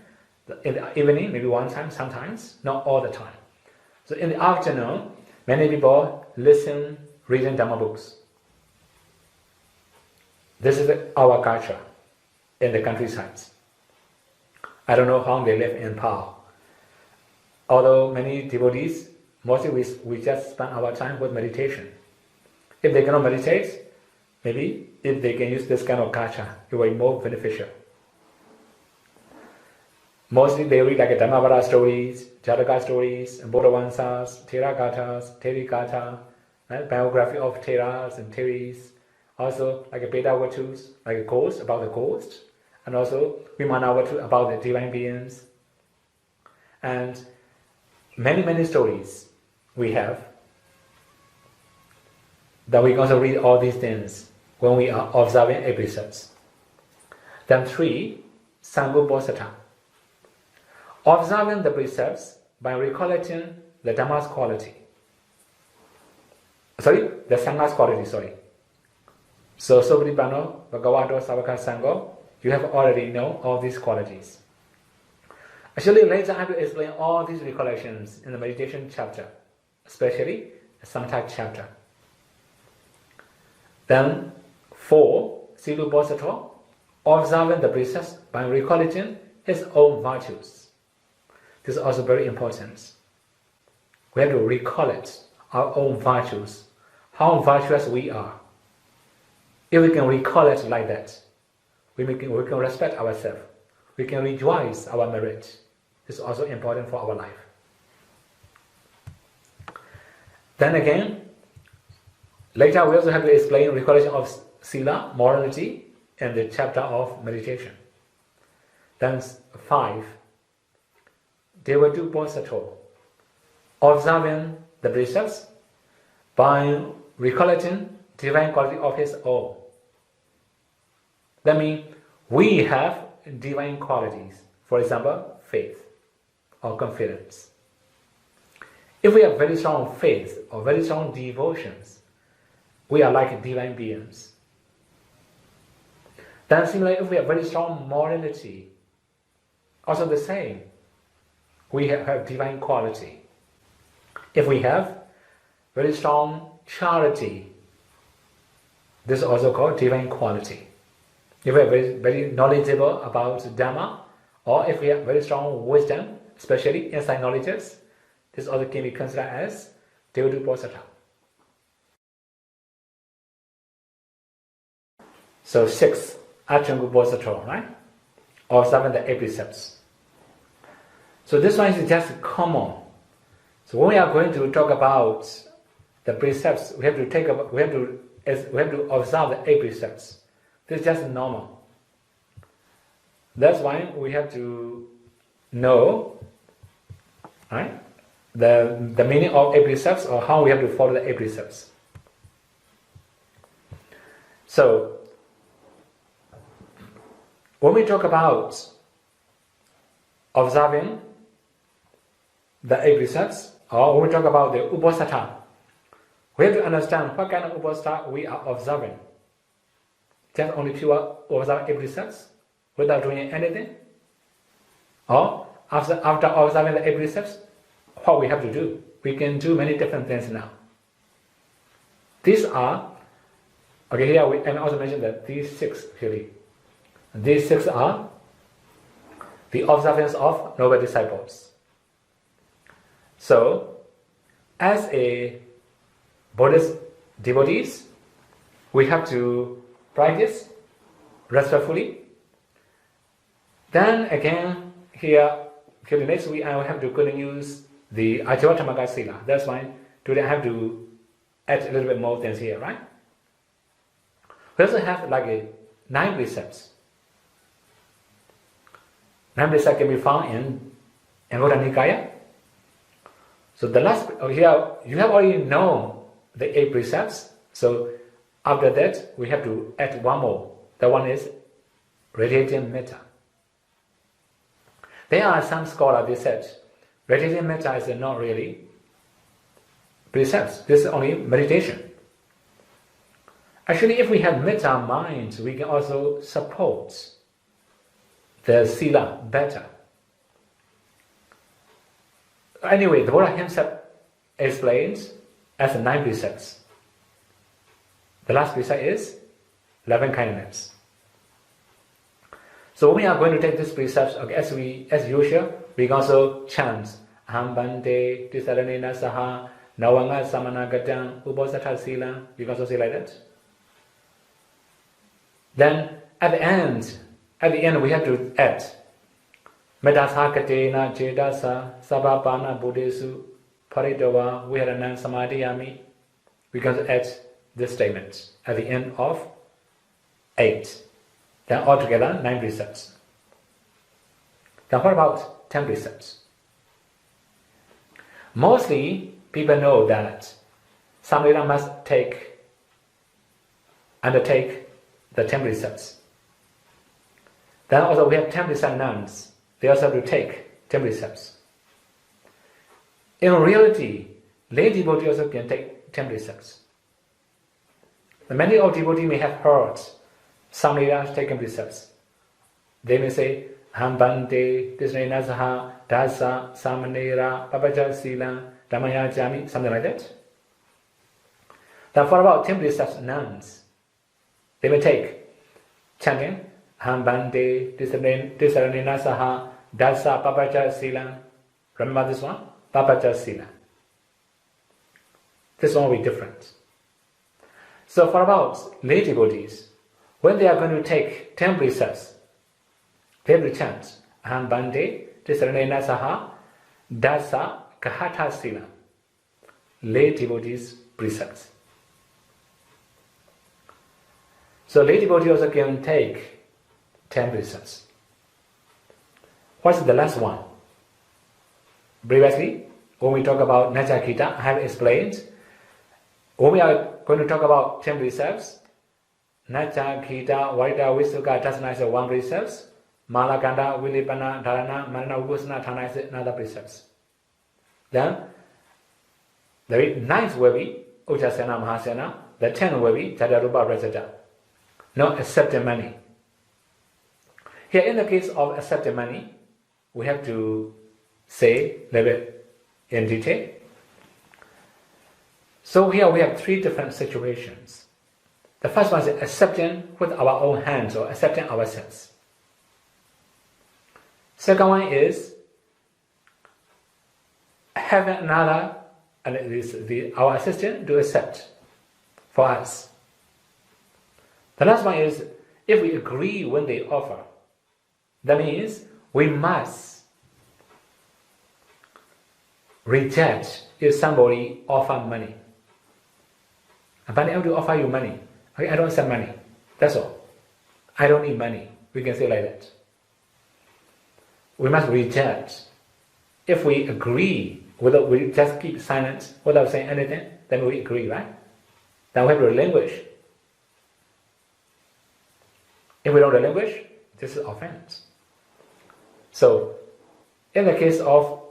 S1: in the evening, maybe one time, sometimes, not all the time. So in the afternoon, many people listen, reading Dhamma books. This is our culture in the countrysides. I don't know how they live in Pao. Although many devotees, mostly we just spend our time with meditation. If they cannot meditate, maybe if they can use this kind of culture, it will be more beneficial. Mostly they read like Dhammavada stories, Jataka stories, Bodhavansas, Thera-gathas, Theri-gatha, biography of Theras and Theris, also like a Beta-vatus, like a ghost, about the ghost, and also Vimana-vatu, about the divine beings. And many stories we have that we can also read all these things when we are observing a precepts. Then 3, Sangha-bodhsattva. Observing the precepts by recollecting the Dhamma's quality. The Sangha's quality, So, Sobhidipano, Bhagavato, Savaka, Sangha, you have already known all these qualities. Actually, later I will explain all these recollections in the meditation chapter, especially the Untitled Chapter. Then 4, Silubodhsattva, observing the precepts by recollecting his own virtues. This is also very important. We have to recollect our own virtues, how virtuous we are. If we can recollect like that, we can respect ourselves. We can rejoice our merit. This is also important for our life. Then again, later we also have to explain recollection of sila, morality, in the chapter of meditation. Then 5, Devadubodhsattva, observing the precepts by recollecting divine quality of his own. That means we have divine qualities, for example, faith or confidence. If we have very strong faith or very strong devotions, we are like divine beings. Then similarly, if we have very strong morality, also the same, we have divine quality. If we have very strong charity, this is also called divine quality. If we are very knowledgeable about Dhamma, or if we have very strong wisdom, especially insight knowledges, this also can be considered as Devadubodhsattva. So 6, Achangu-bodhsattva, right? Observing the 8 precepts. So this one is just common. So when we are going to talk about the precepts, we have to observe the 8 precepts. This is just normal. That's why we have to know, right, the meaning of 8 precepts, or how we have to follow the 8 precepts. So when we talk about observing the 8 precepts, or when we talk about the ubodhsattva, we have to understand what kind of ubodhsattva we are observing. Just only pure observe 8 precepts, without doing anything? Or after observing the 8 precepts, what we have to do? We can do many different things now. These are, okay, here we and also mention that these 6 really. These 6 are the observance of noble disciples. So, as a Buddhist devotees, we have to practice respectfully. Then again, here next week I will have to use the Visuddhimagga Sila. That's why today I have to add a little bit more things here, right? We also have like 9 precepts. 9 precepts can be found in Anguttara Nikaya. So the last here you have already known the 8 precepts. So after that we have to add one more. That one is radiating metta. There are some scholars who said radiating metta is not really precepts. This is only meditation. Actually, if we have metta minds, we can also support the sila better. Anyway, the Buddha himself explains as 9 precepts. The last precept is loving kindness. So we are going to take these precepts, okay, as usual, we can also chant Aham Bante Tisaranena Saha Nawanga Samanagatam Ubosatha Sila. You can also say like that. Then at the end we have to add Metasakatena Jedasa Sabapana Buddhesu Paritawa Viharanam Samadhiyami. We can add this statement at the end of 8. Then altogether 9 precepts. Then what about 10 precepts? Mostly people know that somebody must undertake the 10 precepts. Then also we have 10 precept nuns. They also have to take 10 precepts. In reality, lay devotees also can take 10 precepts. Many of devotees may have heard some leaders taking precepts. They may say, Hambante, Tisnena Saha, Dasa, Samanera, Papaja Sila, Dhammaya Jami, something like that. Then for about 10 precepts nuns, they may take chanting, Hambante, Tisnena Saha, Dasa, Papaja Sila. Remember this one? Papaja Sila. This one will be different. So for about lay devotees, when they are going to take 10 precepts, they will chant Aham Bante Tisarana Saha Dasa Kahata Sila. Lay devotees precepts. So lay devotees also can take 10 precepts. What's the last one? Previously, when we talk about Najakita, I have explained. When we are going to talk about 10 precepts, Nacha, Kita, Vaita, Visuka, Tasana is 1 precepts. Malakanda, Vilipana, Dharana, Manana, Upasana, Thana is another precepts. Then, the 9th will be Ujjasana, Mahasana. The 10th will be Jadarupa, Rajata. No accepting money. Here, in the case of accepting money, we have to say a little bit in detail. So here we have 3 different situations. The first one is accepting with our own hands or accepting ourselves. Second one is having another, and our assistant to accept for us. The last one is if we agree when they offer. That means we must reject if somebody offers money. But I have to offer you money. Okay, I don't accept money. That's all. I don't need money. We can say like that. We must reject. If we agree, without we just keep silent without saying anything, then we agree, right? Then we have to relinquish. If we don't relinquish, this is offense. So, in the case of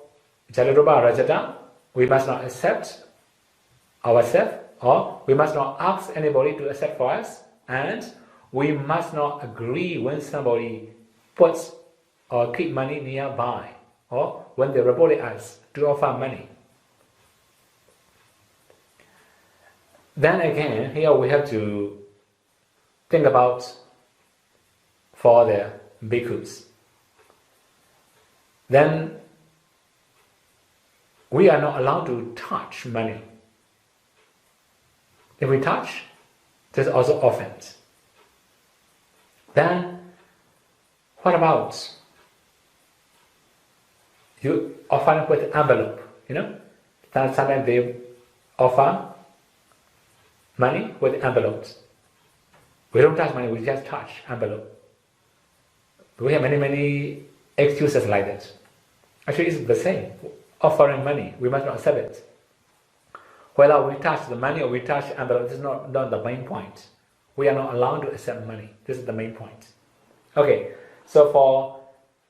S1: Jalarupa Rajata, we must not accept ourselves, or we must not ask anybody to accept for us, and we must not agree when somebody put or keep money nearby, or when they reported us to offer money. Then again, here we have to think about for the bhikkhus. Then we are not allowed to touch money. If we touch, this is also offense. Then what about you offer with envelope? Sometimes they offer money with envelopes. We don't touch money, we just touch envelope. We have many excuses like that. Actually, it's the same. Offering money, we must not accept it. Whether we touch the money or we touch the envelope, this is not the main point. We are not allowed to accept money. This is the main point. Okay, so for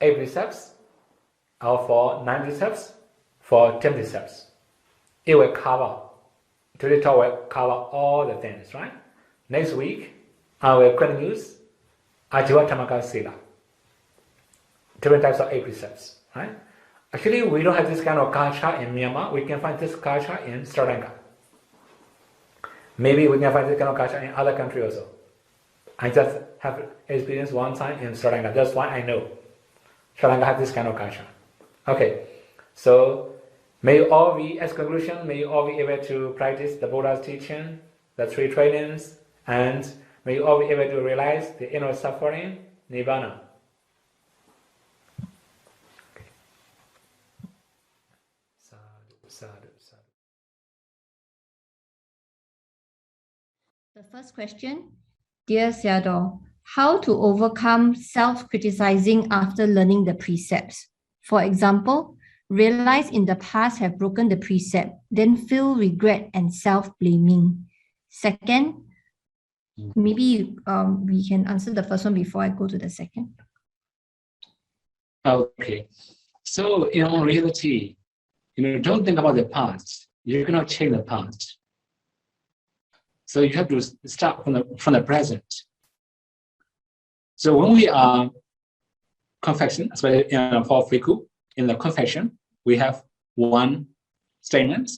S1: 8 precepts, or for 9 precepts, for 10 precepts, it will cover. Today's talk will cover all the things, right? Next week, I will introduce Visuddhimagga Sila. Different types of 8 precepts, right? Actually, we don't have this kind of culture in Myanmar. We can find this culture in Sri Lanka. Maybe we can find this kind of culture in other countries also. I just have experienced one time in Sri Lanka. That's why I know Sri Lanka has this kind of culture. Okay, so may you all be, as conclusion, may you all be able to practice the Buddha's teaching, the 3 trainings, and may you all be able to realize the inner suffering, Nibbana.
S2: The first question, Dear Sayadaw, how to overcome self-criticizing after learning the precepts? For example, realize in the past have broken the precept, then feel regret and self-blaming. Second, maybe we can answer the first one before I go to the second.
S1: Okay, so in reality, don't think about the past. You cannot change the past. So you have to start from the present. So when we are confession, especially for bhikkhu, in the confession, we have one statement,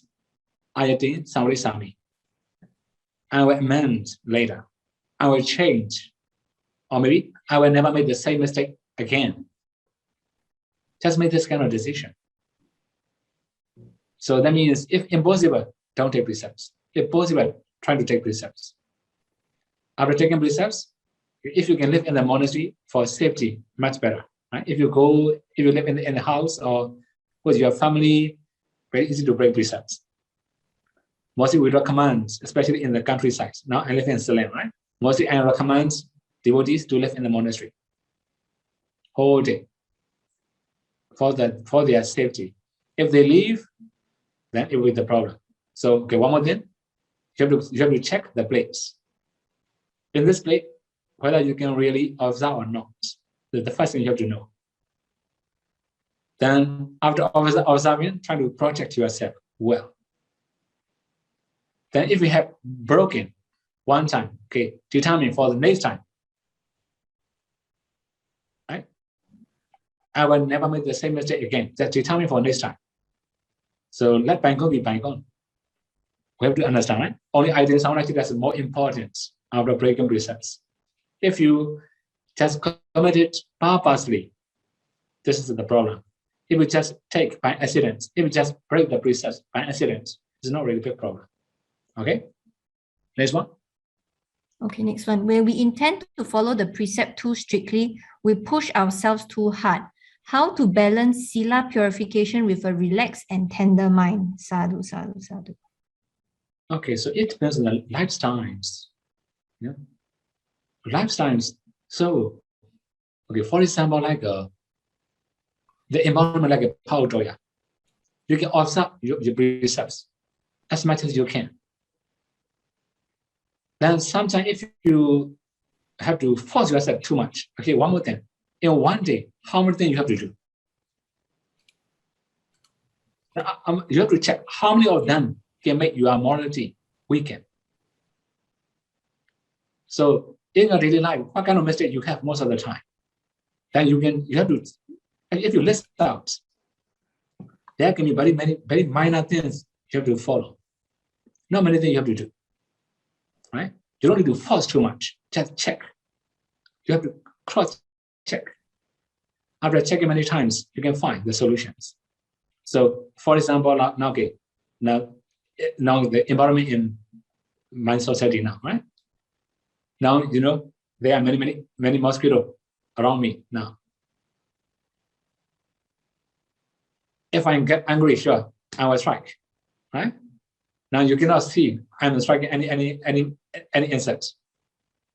S1: Ayati Samvadi Sami. I will amend later. I will change. Or maybe I will never make the same mistake again. Just make this kind of decision. So that means if impossible, don't take precepts. If possible, try to take precepts. After taking precepts, if you can live in the monastery for safety, much better. Right? If you live in the house or with your family, very easy to break precepts. Mostly we recommend, especially in the countryside. Now I live in Ceylon, right? Mostly I recommend devotees to live in the monastery whole day for their safety. If they leave, then it will be the problem. So okay, one more thing. You have to check the place. In this place, whether you can really observe or not. The first thing you have to know. Then after observing, try to protect yourself well. Then if you have broken one time, okay, determine for the next time. Right? I will never make the same mistake again. Just determine for next time. So let bygone be bygone. We have to understand, right? Only ideal sound actually that's more important after breaking precepts. If you just commit it purposely, this is the problem. If you just take by accident, if you just break the precepts by accident, it's not really a big problem. Okay? Next one.
S2: Okay, next one. When we intend to follow the precept too strictly, we push ourselves too hard. How to balance sila purification with a relaxed and tender mind? Sadhu, sadhu, sadhu.
S1: Okay, so it depends on the lifestyles. Yeah. Lifestyles. So, okay, for example, like the environment like a power doya. You can observe your precepts as much as you can. Then sometimes if you have to force yourself too much, okay, one more thing. In one day, how many things you have to do? You have to check how many of them can make your morality weaken. So in your daily life, what kind of mistake you have most of the time? then you have to, if you list out, there can be very minor things you have to follow. Not many things you have to do, right? You don't need to force too much. Just check. You have to cross-check. After checking many times, you can find the solutions. So, for example, now the environment in my society now, right? Now, there are many mosquitoes around me now. If I get angry, sure, I will strike, right? Now you cannot see I'm striking any insect.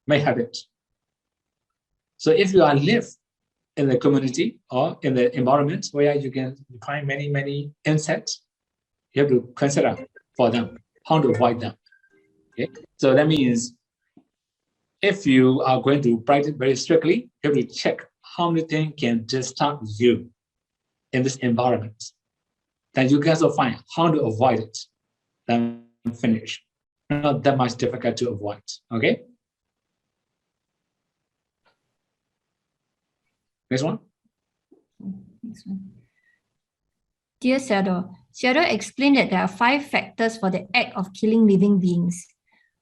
S1: May habit. So if you live in the community or in the environment where you can find many insects, you have to consider for them how to avoid them. Okay, so that means if you are going to practice very strictly, you have to check how many things can disturb you in this environment. Then you can also find how to avoid it. Then finish. Not that much difficult to avoid. Okay. Next one.
S2: Dear Sayadaw, Sayadaw explained that there are 5 factors for the act of killing living beings.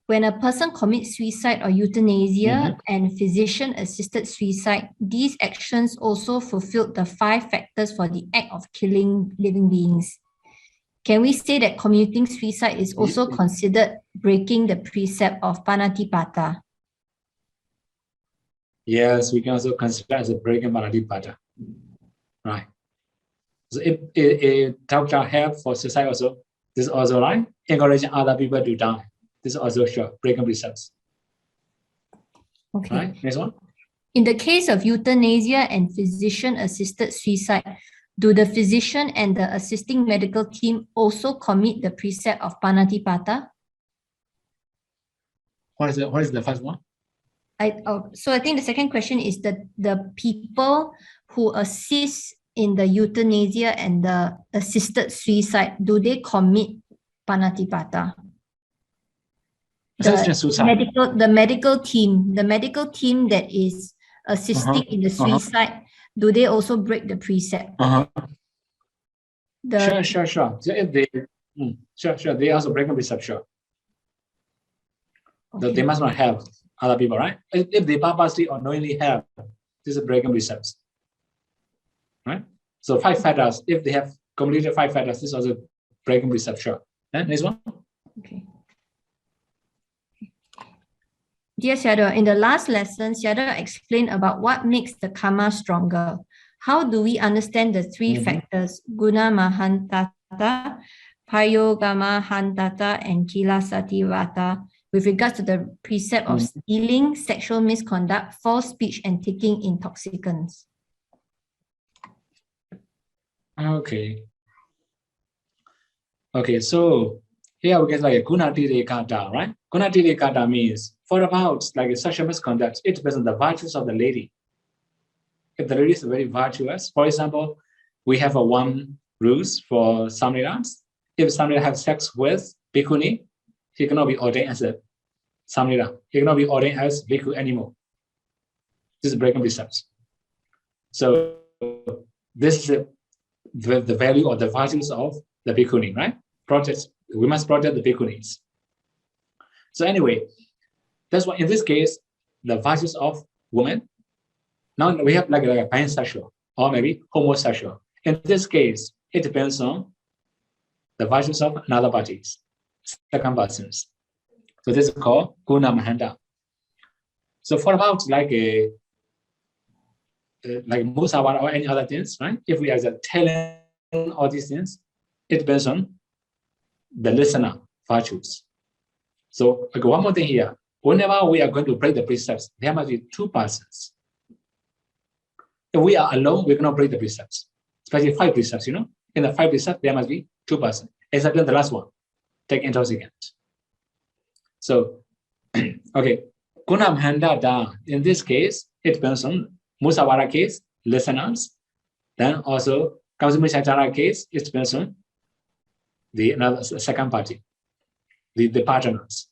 S2: When a person commits suicide or euthanasia and physician-assisted suicide, these actions also fulfilled the 5 factors for the act of killing living beings. Can we say that committing suicide is also considered breaking the precept of Panatipata?
S1: Yes, we can also consider as a breaking Panatipata. Right. So if a doctor help for suicide also, this is also right. Encouraging other people to die. This is also sure, breaking precepts.
S2: Okay.
S1: Right, next one.
S2: In the case of euthanasia and physician-assisted suicide, do the physician and the assisting medical team also commit the precept of Panatipata?
S1: What is the first one?
S2: So I think the second question is that the people who assist in the euthanasia and the assisted suicide, do they commit Panatipata? The medical team that is assisting in the suicide, do they also break the precept?
S1: Sure. So if they they also break the precept, sure. Okay. They must not have other people, right? If they purposely or knowingly have, this is breaking precepts, right? So 5 factors. If they have completed 5 factors, this is also breaking precept, sure. And next one.
S2: Okay. Dear Sayadaw, in the last lesson, Sayadaw explained about what makes the karma stronger. How do we understand the 3 factors, guna mahantata, prayogamahantata, and kilasativata, with regards to the precept of stealing, sexual misconduct, false speech, and taking intoxicants?
S1: Okay, so here we get like a gunatire kata, right? Gunatire kata means for about like a sexual misconduct, it depends on the virtues of the lady. If the lady is very virtuous, for example, we have one rules for Samnidas. If Samnida has sex with bhikkhuni, he cannot be ordained as a Samnida. He cannot be ordained as bhikkhu anymore. This is breaking precepts. So this is the value or the virtues of the bhikkhuni, right? We must protect the bhikkhunis. So anyway, that's why in this case, the virtues of women. Now we have like a pansexual or maybe homosexual. In this case, it depends on the virtues of another parties, second persons. So this is called guna mahanta. So for about like musavara or any other things, right? If we are telling all these things, it depends on the listener virtues. So okay, one more thing here. Whenever we are going to break the precepts, there must be 2 persons. If we are alone, we cannot break the precepts, especially 5 precepts, In the 5 precepts, there must be 2 persons, except in the last one, take intoxicant. So, okay, Gunam Handa Da, in this case, it depends on Musavara case, listeners. Then also, Kamsumisachara case, it depends on the second party, the partners.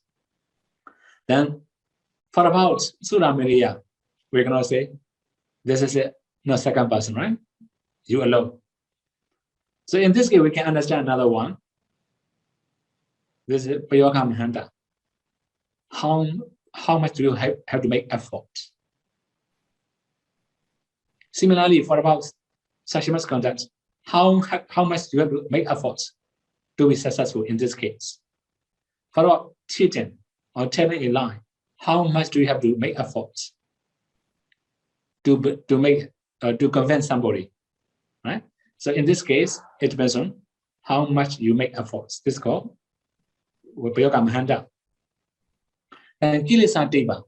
S1: Then, for about Sura Miriya, we cannot say this is not second person, right? You alone. So in this case, we can understand another one. This is Payokamahanda. How much do you have to make effort? Similarly, for about Sashima's conduct, how much do you have to make efforts to be successful in this case? For about teaching or telling a lie, how much do you have to make efforts to convince somebody, right? So in this case, it depends on how much you make efforts. This is called Payokamahanda. And Kilesa Deva.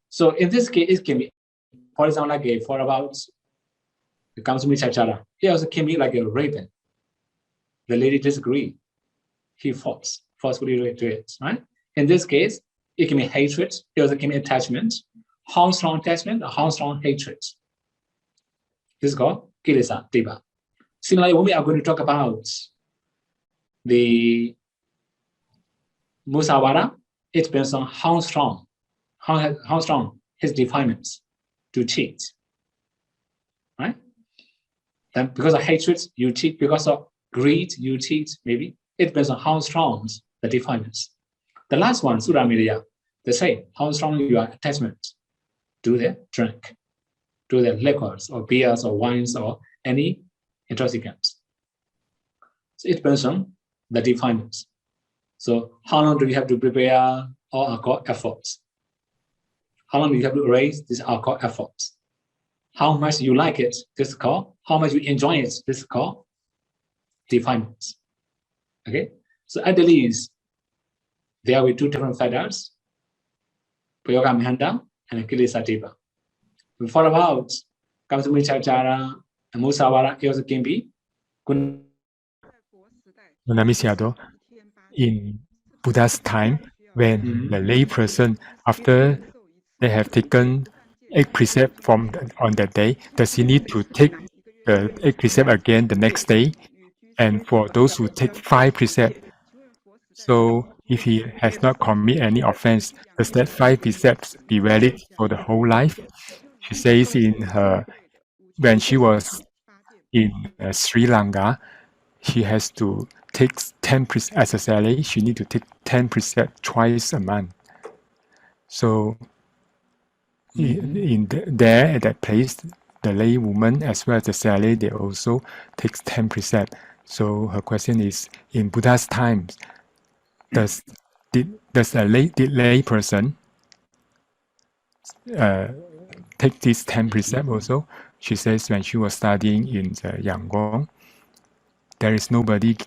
S1: So in this case, it can be, for example, like for about the Kamsumi Chachara, he also can be like a raven. The lady disagreed. He forcefully to it, right? In this case, it can be hatred, it also can be attachment, how strong attachment or how strong hatred. This is called Kilesa Deva. Similarly, when we are going to talk about the Musawara, it depends on how strong his defilements to cheat, right? Then because of hatred, you cheat. Because of greed, you cheat, maybe. It depends on how strong the defilements. The last one, Sudhamiriya, they say how strong your attachment to the drink, to the liquors or beers or wines or any intoxicants. So it depends on the defilements. So how long do you have to prepare all alcohol efforts? How long do you have to raise these alcohol efforts? How much you like it, this is called. How much you enjoy it, this is called defilements. Okay, so at the least, there will be two different factors, Payokamahanda and Kilesa Deva. For about Kamsumi Chachara and Musawara, it also can be.
S3: In Buddha's time, when the lay person, after they have taken 8 precepts on that day, does he need to take the 8 precepts again the next day? And for those who take 5 precepts, so if he has not committed any offense, does that 5 precepts be valid for the whole life? She says when she was in Sri Lanka, she has to take 10 precepts as a salary. She need to take 10 precepts twice a month. So there at that place, the lay woman as well as the salary, they also takes 10 precepts. So her question is, in Buddha's times, did a lay person take these 10 precepts also? She says when she was studying in Yangon, there is nobody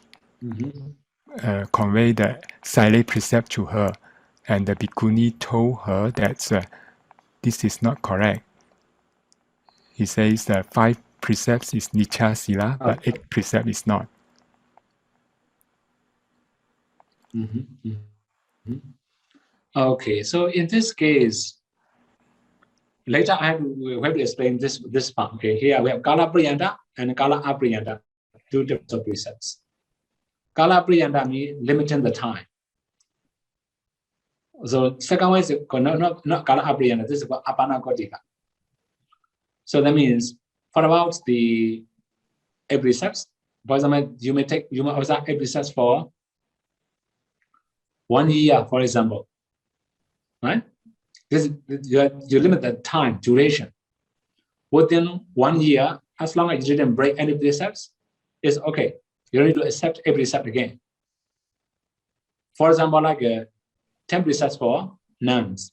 S3: convey the silent precept to her, and the bhikkhuni told her that this is not correct. He says that 5 precepts is Nicha Sila, but 8 precepts is not.
S1: Okay, so in this case, later I have to explain this part. Okay, here we have Kala Priyanta and Kala Apriyanta, two different precepts. Kala Priyanta means limiting the time. So second one is not Kala Apriyanta, this is called Apanakotika. So that means for about the 8 precepts, for example, you may observe 8 precepts for 1 year, for example, right? You limit the time, duration. Within 1 year, as long as you didn't break any precepts, it's okay. You don't need to accept every precept again. For example, like 10 precepts for nuns.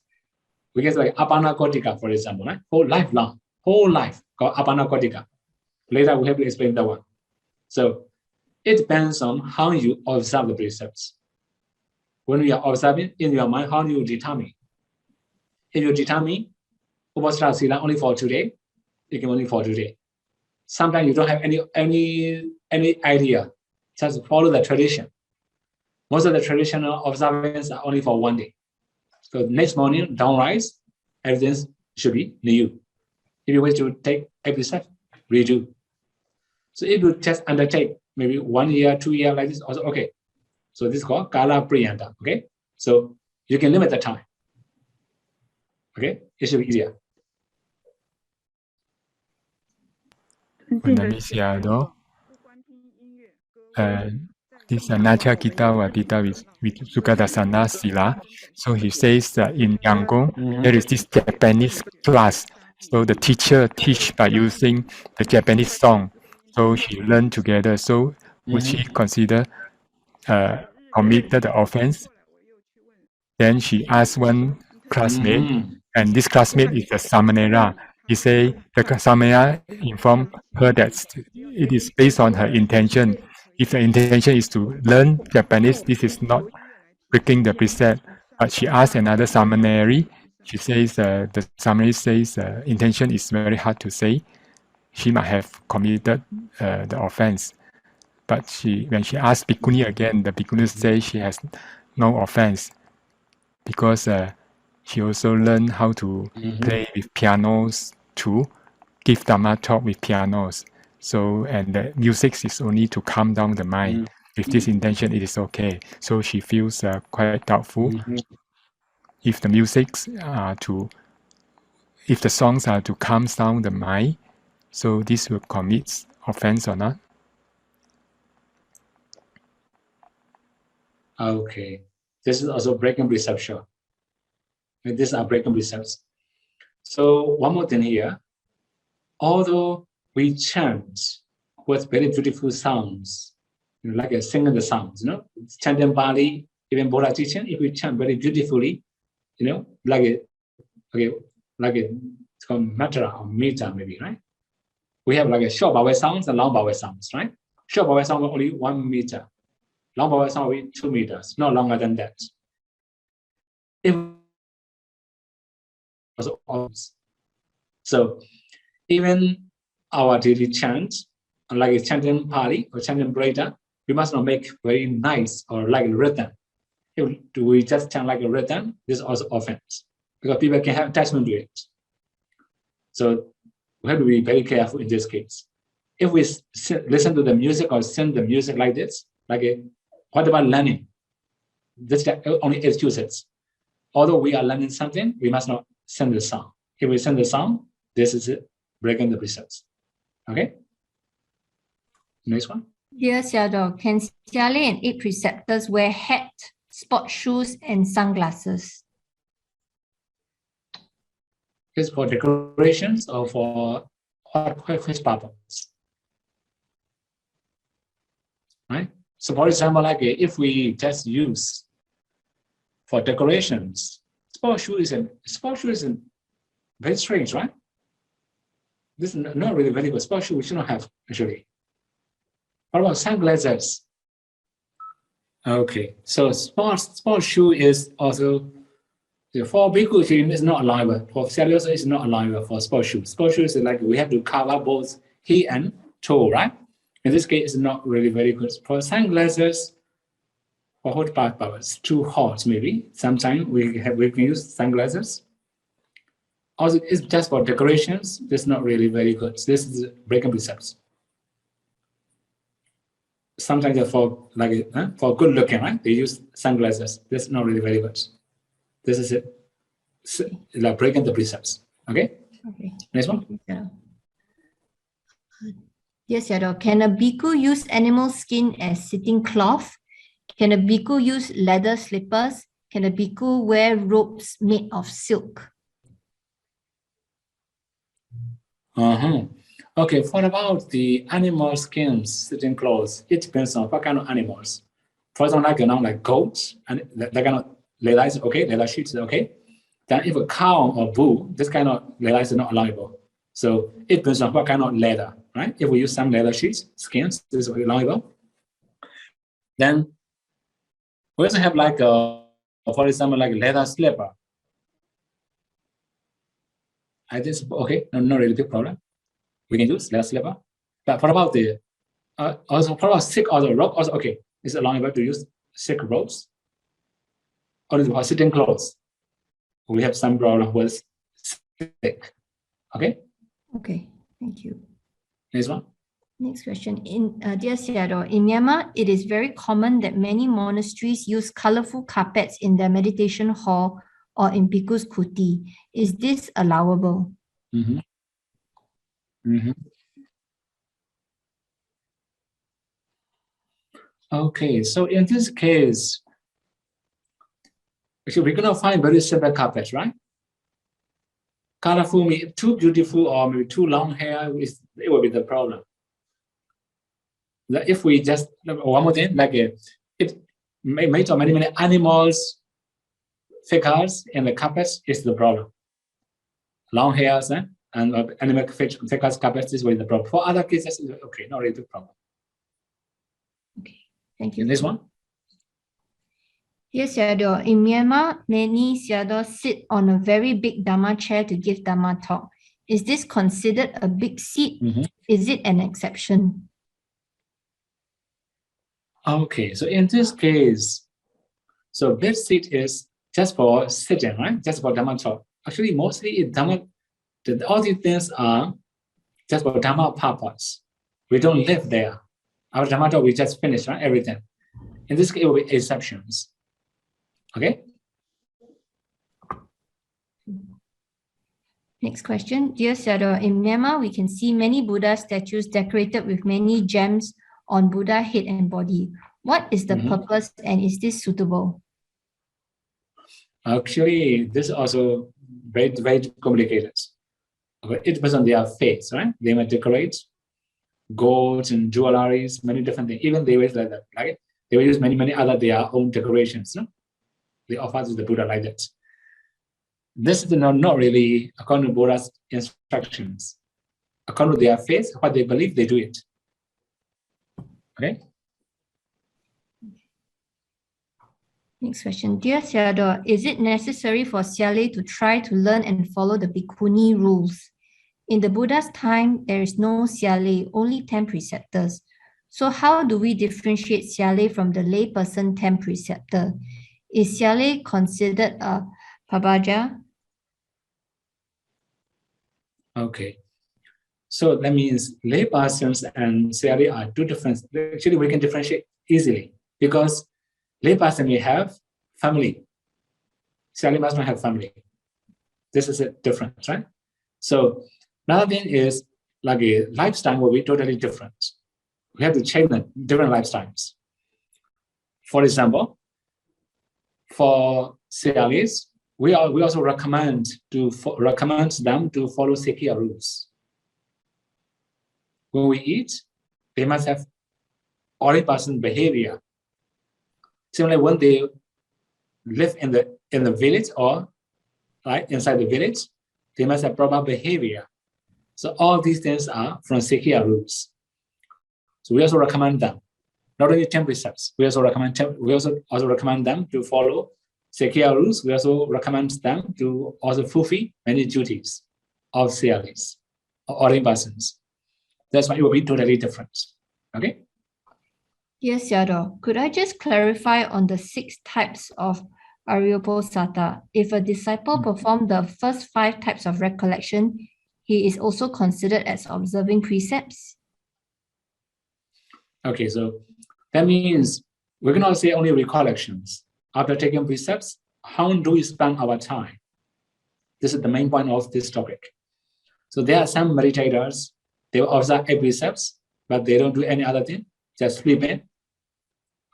S1: We get like Apanakotika, for example, right? Whole life called Apanakotika. Later we have to explain that one. So it depends on how you observe the precepts. When you are observing in your mind, how do you determine? If you determine Upasara Sila only for today, you can only for today. Sometimes you don't have any idea. Just follow the tradition. Most of the traditional observances are only for 1 day. So next morning, downrise, everything should be new. If you wish to take every step, redo. So if you just undertake maybe 1 year, 2 years like this, also okay. So this is called Kala Priyanta. Okay. So you can limit the time. Okay, it should be easier.
S3: Unalisiado. This Nacha Kita Wadita with Sukadasana Sila. So he says in Yangon, there is this Japanese class. So the teacher teach by using the Japanese song. So she learned together. So would she consider committed the offense? Then she asked one classmate, and this classmate is a Samanera. He say the Samanera informed her that it is based on her intention. If the intention is to learn Japanese, this is not breaking the precept. But she asked another Samaneri. She says the Samaneri says intention is very hard to say. She might have committed the offense. But when she asked Bhikkhuni again, the Bhikkhuni says she has no offense because she also learned how to play with pianos too, give Dhamma talk with pianos. So, and the music is only to calm down the mind. With this intention, it is okay. So she feels quite doubtful. If the if the songs are to calm down the mind, so this will commit offense or not?
S1: Okay. This is also breaking perception. These are breaking precepts. So one more thing here. Although we chant with very beautiful sounds, like singing the sounds, chanting Pali, even Buddha teaching, if we chant very beautifully, it's called matra or meter maybe, right? We have like a short vowel sounds and long vowel sounds, right? Short vowel sound only 1 meter. Long vowel sound only 2 meters, not longer than that. So even our daily chant, like chanting Pali or chanting Brahma, we must not make very nice or like rhythm. If we just chant like a rhythm, this is also offense because people can have attachment to it. So we have to be very careful in this case. If we listen to the music or sing the music like this, what about learning? This only excuses. Although we are learning something, we must not sing the song. If we sing the song, this is it, breaking the precepts. Okay? Next one.
S2: Dear Sayadaw, can Siale and 8 preceptors wear hat, sport shoes, and sunglasses?
S1: Is for decorations or for which purpose? Right? So for example, if we just use for decorations, sport shoe isn't very strange, right? This is not really very good. Sport shoe we should not have actually. What about sunglasses? Okay, so sport shoe is also for bhikkhu is not allowable. For Sayadaw is not allowable for sport shoes. Sport shoes is like we have to cover both heel and toe, right? In this case, it's not really very good. For sunglasses, for hot bath powers, too hot maybe. Sometimes we can use sunglasses. Also, it's just for decorations. This is not really very good. So this is breaking precepts. Sometimes for for good looking, right? They use sunglasses. This is not really very good. This is it. Like breaking the precepts. Okay.
S2: Okay.
S1: Next one.
S2: Yes, Sayadaw. Can a bhikkhu use animal skin as sitting cloth? Can a bhikkhu use leather slippers? Can a bhikkhu wear robes made of silk?
S1: Okay, what about the animal skins sitting clothes? It depends on what kind of animals. For example, like goats, and that kind of leather is okay, leather sheets is okay. Then if a cow or bull, this kind of leather is not allowable. So it depends on what kind of leather, right? If we use some leather sheets, skins, this is allowable. Then we also have for example, like leather slipper. I think okay, not really big problem. We can use leather slipper. But what about the also what about silk or the rope? Also okay, it's allowable to use silk ropes. Or for sitting clothes. We have some problem with silk. Okay?
S2: Okay, thank you.
S1: Next one.
S2: Next question. Dear Sayadaw, in Myanmar, it is very common that many monasteries use colorful carpets in their meditation hall or in bhikkhu's kuti. Is this allowable?
S1: Okay, so in this case, actually we're going to find very simple carpets, right? Colorful, too beautiful, or maybe too long hair, it will be the problem. If we just, one more thing, like it made of many animals, figures in the carpets is the problem. Long hairs and animal figures carpets is really the problem. For other cases, okay, not really the problem.
S2: Okay, thank you.
S1: In this one?
S2: Yes, Sayadaw. In Myanmar, many Sayadaws sit on a very big Dhamma chair to give Dhamma talk. Is this considered a big seat? Is it an exception?
S1: Okay, so in this case, so this seat is just for sitting, right? Just for Dhamma talk. Actually, mostly Dhamma, all these things are just for Dhamma purpose. We don't live there. Our Dhamma talk, we just finish, right? Everything. In this case, it will be exceptions. Okay.
S2: Next question. Dear Sayadaw, in Myanmar, we can see many Buddha statues decorated with many gems on Buddha head and body. What is the purpose, and is this suitable?
S1: Actually, this is also very complicated. It depends on their faith, right? They might decorate gold and jewelries, many different things. Even they will like that, right? They will use many other their own decorations. No? They offer to the Buddha like that. This is not really according to Buddha's instructions. According to their faith, what they believe, they do it. Okay.
S2: Next question. Dear Sayadaw, is it necessary for Siale to try to learn and follow the Bhikkhuni rules? In the Buddha's time, there is no Siale, only 10 preceptors. So how do we differentiate Siale from the layperson 10 preceptor? Is Siale considered a Pabhaja?
S1: Okay. So that means laypersons and Siale are two different. Actually, we can differentiate easily because layperson may have family. Siale must not have family. This is a difference, right? So another thing is like a lifestyle will be totally different. We have to check the different lifestyles. For example, for Siales, we also recommend them to follow Sikhiya rules. When we eat, they must have layperson behavior. Similarly, when they live in the village or right inside the village, they must have proper behavior. So all these things are from Sikhiya rules. So we also recommend them. Not only 10 precepts, we also recommend them to follow Sikhiya rules. We also recommend them to also fulfill many duties of Sialis or laypersons. That's why it will be totally different. Okay.
S2: Yes, Sayadaw. Could I just clarify on the 6 types of Aryoposata? If a disciple performed the first 5 types of recollection, he is also considered as observing precepts?
S1: Okay, so that means we cannot say only recollections. After taking precepts, how do we spend our time? This is the main point of this topic. So there are some meditators, they will observe 8 precepts, but they don't do any other thing, just sleep in.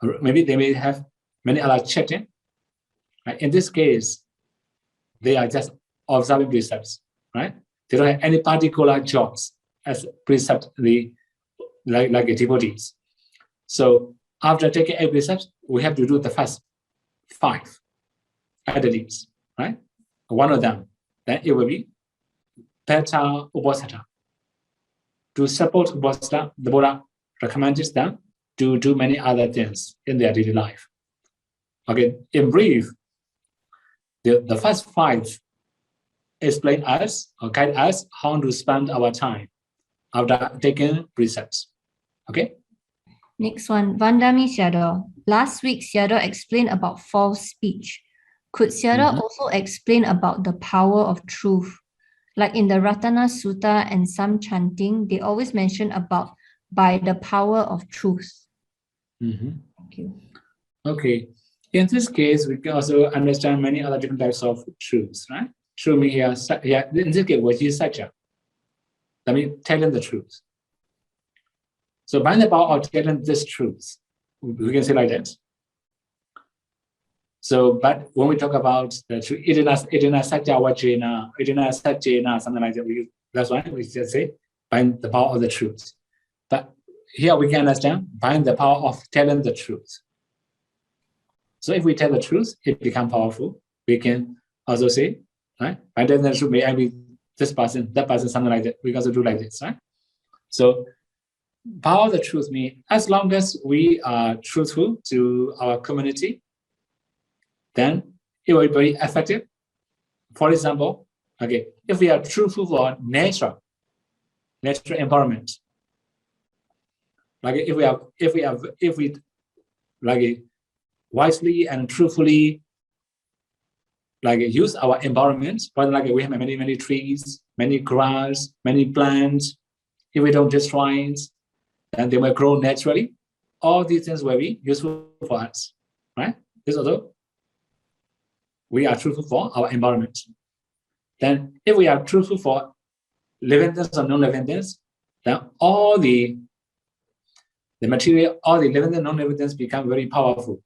S1: Or maybe they may have many other chatting. Right? In this case, they are just observing precepts, right? They don't have any particular jobs as precept, like devotees. So after taking 8 precepts, we have to do the first 5 at least, right? One of them, then it will be Peta Uposatha. To support Uposatha, the Buddha recommends them to do many other things in their daily life. Okay, in brief, the first 5 explain us or guide us how to spend our time after taking precepts. Okay?
S2: Next one, Vandami Sayadaw. Last week, Sayadaw explained about false speech. Could Sayadaw also explain about the power of truth? Like in the Ratana Sutta and some chanting, they always mention about by the power of truth. Thank you.
S1: Okay. In this case, we can also understand many other different types of truths, right? True means here, in this case, what is satya? That means telling the truth. So by the power of telling this truth, We can say like that. So, but when we talk about the truth, idina satya vajena, idina satyena, something like that, that's why we just say by the power of the truth. But here we can understand by the power of telling the truth. So if we tell the truth, it becomes powerful. We can also say, right? By telling the truth, may I be this person, that person, something like that. We can also do like this, right? So power of the truth means as long as we are truthful to our community, then it will be very effective. For example, okay, if we are truthful for nature environment, like if we like wisely and truthfully like use our environment, but like we have many trees, many grass, many plants. If we don't destroy it, then they will grow naturally. All these things will be useful for us, right? This also we are truthful for our environment. Then if we are truthful for living things or non-living things, then all the material, all the living and non-living things become very powerful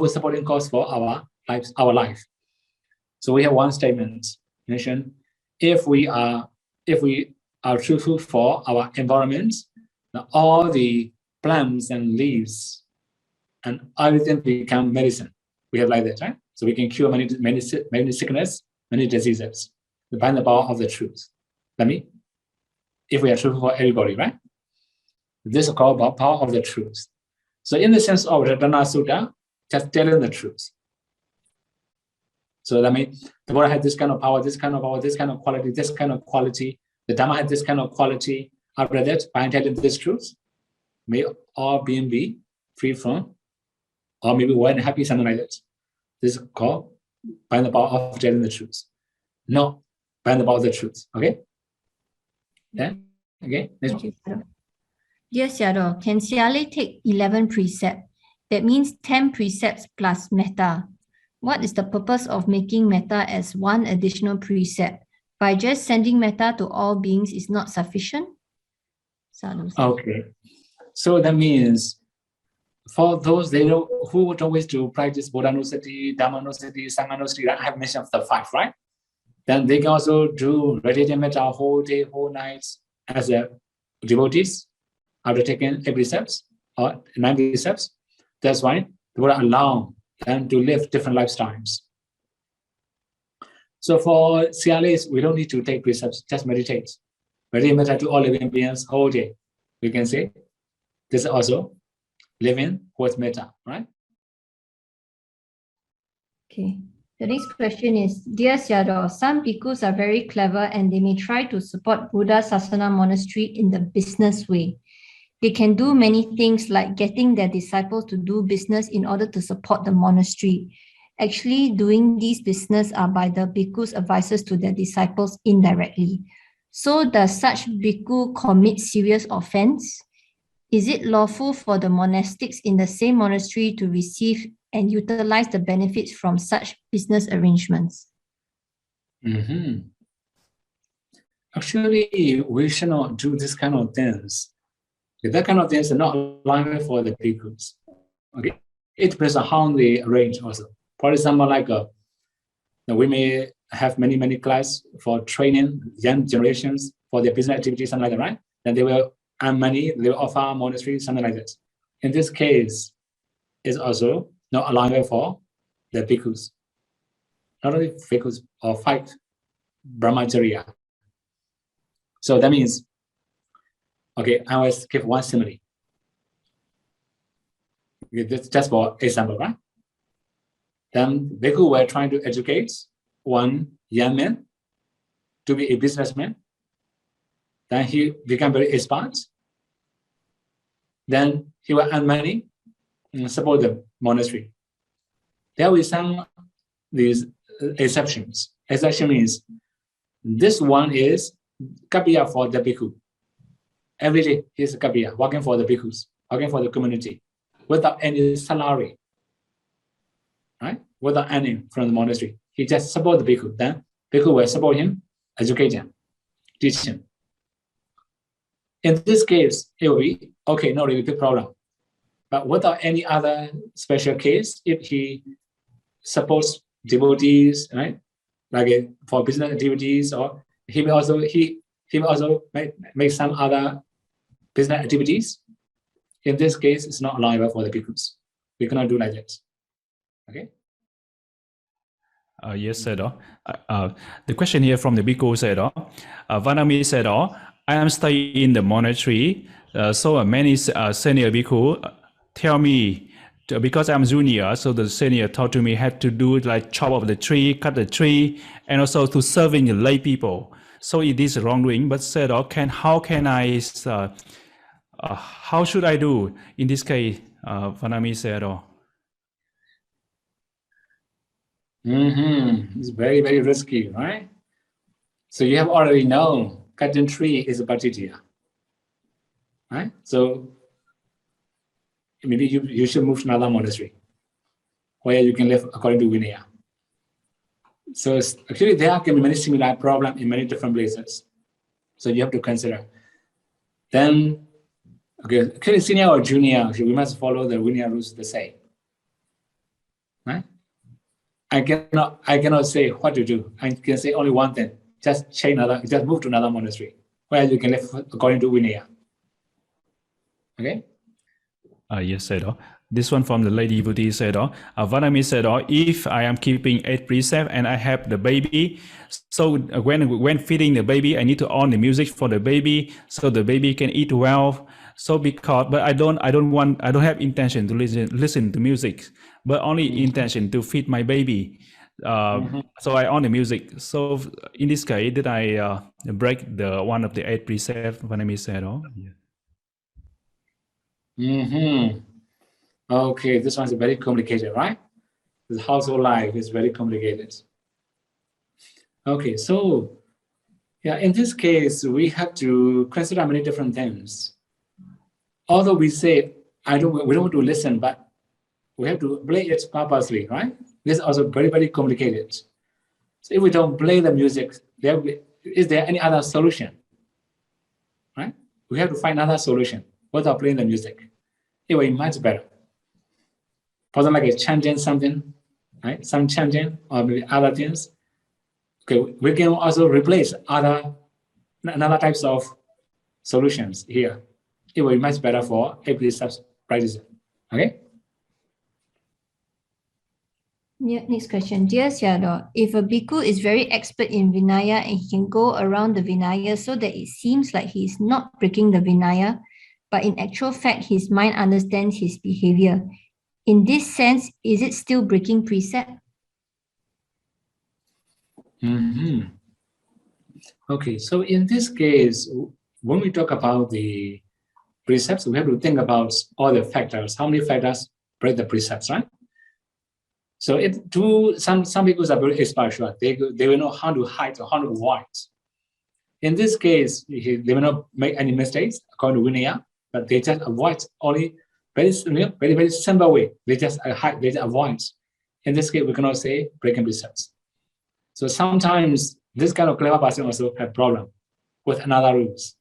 S1: supporting cause for our life. So we have one statement mentioned: if we are truthful for our environment, then all the plants and leaves and everything become medicine. We have like that, right? So we can cure many sickness, many diseases by the power of the truth. If we are truthful for everybody, right? This is called power of the truth. So in the sense of Ratana Sutta, just telling the truth. So that means the Buddha had this kind of power, this kind of power, this kind of quality, this kind of quality. The Dhamma had this kind of quality. After that, by telling this truth, may all being be free from, or maybe we're happy, something like that. This is called by the power of telling the truth. No, by the power of the truth. Okay? Yeah? Okay? Next one.
S2: Dear Sayadaw, can Siale take 11 precepts? That means 10 precepts plus metta. What is the purpose of making metta as one additional precept? By just sending metta to all beings is not sufficient?
S1: Okay. So that means for those who would always do practice Buddhanussati, Dhammanussati, Sanghanussati, I have mentioned the 5, right? Then they can also do radiating metta whole day, whole night as a devotees after taking 8 precepts or 9 precepts. That's why the Buddha allow them to live different lifestyles. So for CLAs, we don't need to take precepts, just meditate. Meditate metta to all living beings whole day. We can say this is also living with metta, right?
S2: Okay. The next question is, Dear Sayadaw, some bhikkhus are very clever and they may try to support Buddha Sasana monastery in the business way. They can do many things like getting their disciples to do business in order to support the monastery. Actually, doing these business are by the bhikkhus' advisors to their disciples indirectly. So does such bhikkhu commit serious offense? Is it lawful for the monastics in the same monastery to receive and utilize the benefits from such business arrangements?
S1: Mm-hmm. Actually, we should not do this kind of things. That kind of things are not allowed for the bhikkhus. Okay, it depends on how they arrange also. For example, like we may have many classes for training young generations for their business activities, something like that, right? Then they will earn money, they will offer monastery, something like that. In this case, it's also not allowed for the bhikkhus. Not only bhikkhus or 5 brahmacharya. So that means, okay, I will give one simile. This just for example, right? Then bhikkhu were trying to educate one young man to be a businessman. Then he became very expert. Then he will earn money and support the monastery. There will be some these exceptions. Exception means this one is kapiya for the bhikkhu. Every day he's a kapiya, working for the bhikkhus, working for the community, without any salary, right? Without earning from the monastery. He just support the bhikkhu. Then bhikkhu will support him, educate him, teach him. In this case, it will be, okay, no really big problem. But without any other special case, if he supports devotees, right, like for business activities, or he may also make some other business activities. In this case, it's not allowable for the bhikkhus. We cannot do like this. Okay.
S4: Yes, said. The question here from the bhikkhu said, Vanami said, I am staying in the monastery, so many senior bhikkhu tell me, because I'm junior, so the senior taught to me had to do like chop up the tree, cut the tree, and also to serving the lay people. So it is wrongdoing, but said, how should I do in this case? Vanami said,
S1: It's very, very risky, right? So you have already known cutting tree is a bhattitya, right? So maybe you should move to another monastery where you can live according to Vinaya. So actually there can be many similar problems in many different places. So you have to consider. Then, okay, actually senior or junior, actually, we must follow the Vinaya rules the same, right? I cannot say what to do. I can say only one thing. Just move to another monastery where you can live according to Vinaya. Okay?
S4: Yes, said. This one from the lady devotee said, Vanami said, if I am keeping 8 precepts and I have the baby, so when feeding the baby, I need to on the music for the baby so the baby can eat well. So but I don't have intention to listen to music, but only intention to feed my baby. So I on the music. So in this case, did I break the one of the 8 precepts? Vanami said,
S1: Okay, this one's very complicated, right? This household life is very complicated. Okay, so yeah, in this case, we have to consider many different things. Although we say we don't want to listen, but we have to play it purposely, right? This is also very, very complicated. So if we don't play the music, is there any other solution? Right? We have to find another solution without playing the music. It will be much better. For example, like chanting something, right? Some chanting or maybe other things. Okay, we can also replace other types of solutions here. It will be much better for every such practice. Okay?
S2: Yeah, next question. Dear Sayadaw, if a bhikkhu is very expert in Vinaya and he can go around the Vinaya so that it seems like he is not breaking the Vinaya, but in actual fact, his mind understands his behavior. In this sense, is it still breaking precept?
S1: Okay, so in this case, when we talk about the precepts, we have to think about all the factors. How many factors break the precepts, right? So some people are very expert, sure. They will know how to hide or how to avoid. In this case, they will not make any mistakes according to Vinaya, but they just avoid only very simple way. They just hide, they just avoid. In this case, we cannot say breaking precepts. So sometimes this kind of clever person also have problem with another rules.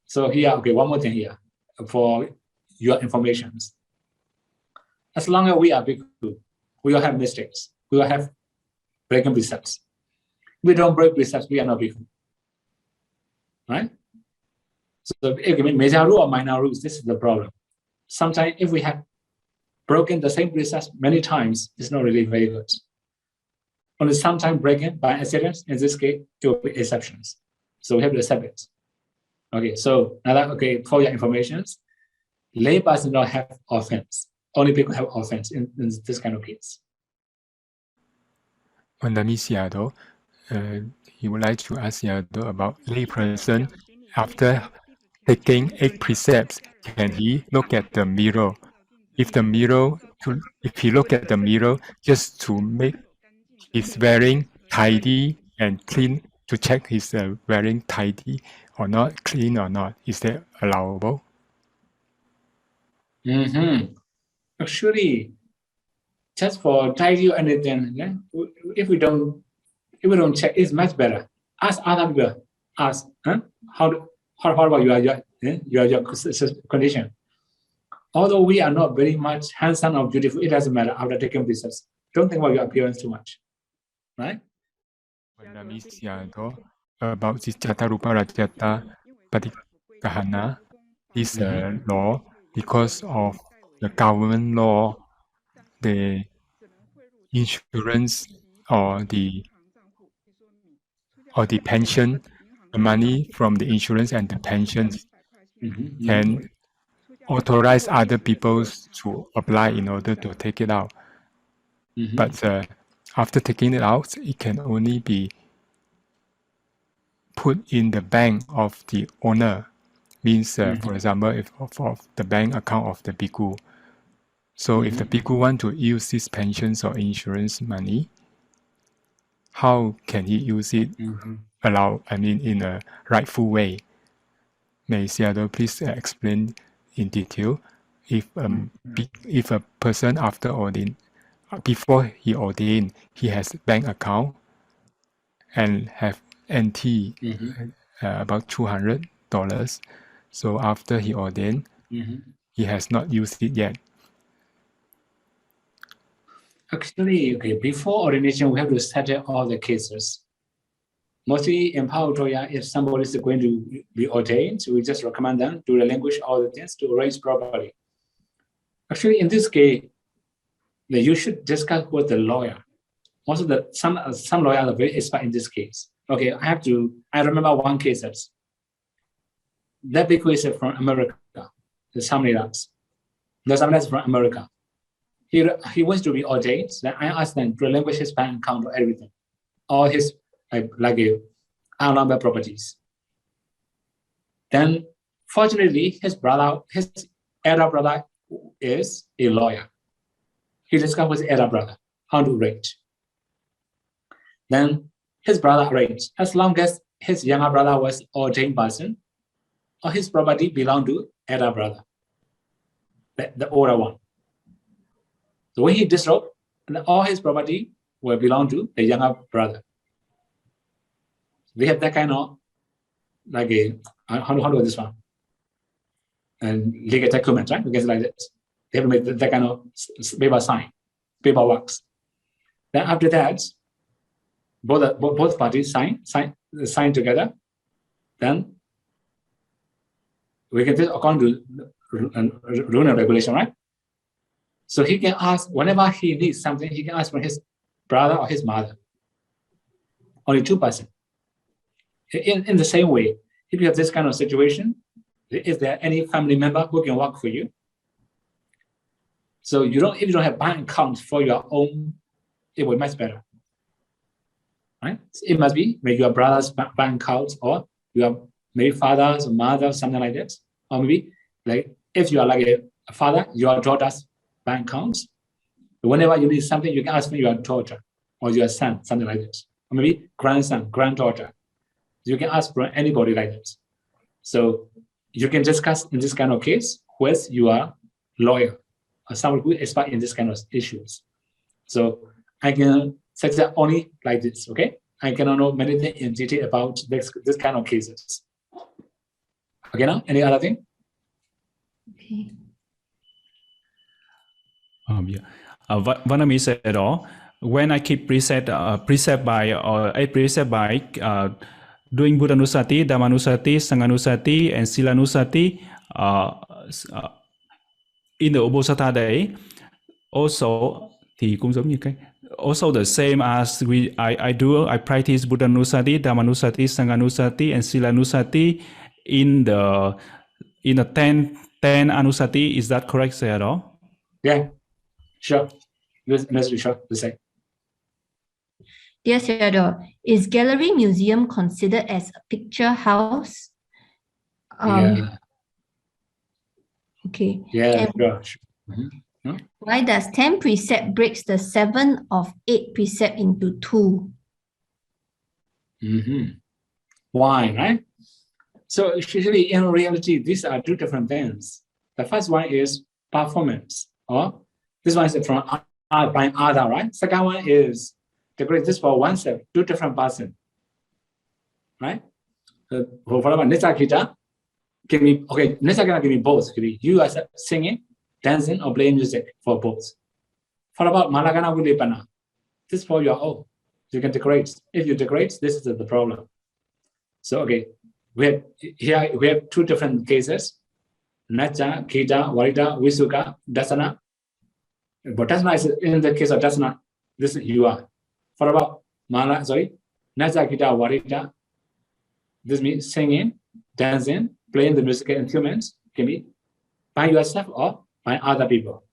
S1: So here, okay, one more thing here for your information. As long as we are bhikkhu, we will have mistakes. We will have breaking precepts. If we don't break precepts, we are not bhikkhu. Right? So if we major rule or minor rules, this is the problem. Sometimes if we have broken the same precepts many times, it's not really very good. Only sometimes breaking by accident, in this case, it will be exceptions. So we have to accept it. Okay, so now for your information, lay person do not have offense. Only people have offense in this kind of case.
S3: Vandami Sayadaw, he would like to ask Sayadaw about lay person. After taking 8 precepts, can he look at the mirror? If he look at the mirror just to make his wearing tidy and clean, to check his wearing tidy or not, clean or not, is that allowable?
S1: Actually, just for tidy or anything, yeah? if we don't check, it's much better. Ask other people. Ask, how about your condition? although we are not very much handsome or beautiful, it doesn't matter after taking precepts. Don't think about your appearance too much. Right?
S3: About this Jatarupa Rajata Patikahana, this law, because of the government law, the insurance or the pension, the money from the insurance and the pensions can authorize other people to apply in order to take it out. But after taking it out, it can only be put in the bank of the owner. Means, for example, if of the bank account of the bhikkhu. So if the bhikkhu want to use this pensions or insurance money, how can he use it in a rightful way? May Sayadaw please explain in detail if a person before he ordained, he has bank account and have NT about $200. So after he ordained, he has not used it yet.
S1: Actually, before ordination, we have to settle all the cases. Mostly in Pao Troya, if somebody is going to be ordained, we just recommend them to relinquish all the things to arrange properly. Actually, in this case, you should discuss with the lawyer. Also, some lawyers are very expert in this case. Okay, I remember one case that bhikkhu is from America, the Samnidas. The Samnidas from America. He wants to be ordained. Then I asked them to relinquish his bank account or everything, all his unlawful properties. Then, fortunately, his elder brother is a lawyer. He discussed with his elder brother how to arrange. Then his brother arranged. As long as his younger brother was ordained person, or his property belonged to elder brother, the older one. So when he disrobed, all his property will belong to the younger brother. We have that kind of how do this one? And legal document, right? Because like this, they have to make that kind of paper works. Then after that, both parties sign together. Then we can do according to rule and regulation, right? So he can ask whenever he needs something. He can ask from his brother or his mother. Only 2%. In the same way, if you have this kind of situation, is there any family member who can work for you? So if you don't have bank accounts for your own, it will be much better, right? It must be maybe your brother's bank accounts, or your maybe father's or mother's, something like that, or maybe like if you are like a father, your daughter's bank accounts. Whenever you need something, you can ask for your daughter or your son, something like that, or maybe grandson, granddaughter. You can ask for anybody like that. So you can discuss in this kind of case with your lawyer or someone who is expert in this kind of issues. So I can suggest only like this, okay? I cannot know many things in detail about this kind of cases. Okay, now any other thing?
S2: Okay.
S4: Vanami said, when I keep precept by doing Buddhanusati, Dhammanusati, Sanghanusati, and Silanusati in the Obosata day, also thì cũng giống như cái also the same as I practice Buddhanusati, Dhammanusati, Sanghanusati, and Silanusati in the 10 Anusati. Is that correct, Sayadaw?
S1: Yeah, sure. Necessarily sure to say.
S2: Dear Sayadaw, is gallery museum considered as a picture house?
S1: Yeah.
S2: Okay.
S1: Yeah,
S2: And
S1: sure. Hmm?
S2: why does 10 precept breaks the 7 of 8 precept into 2?
S1: Why, right? So usually in reality, these are two different things. The first one is performance, or this one is from by other, right? Second one is the great this for oneself, two different person, right? For example, Nisa Kita give me, okay, Nisa Kita give me both. You are singing, dancing or playing music for both. For about Malagana Vilipana, this is for your own. You can decorate. If you decorate, this is the problem. So okay, we have two different cases. Nacha, Kita, Varita, Visuka, Dasana. But Dasana is in the case of Dasana, this is you are. For about Nacha, Kita, Varita, this means singing, dancing, playing the musical instruments, can be by yourself or by other people.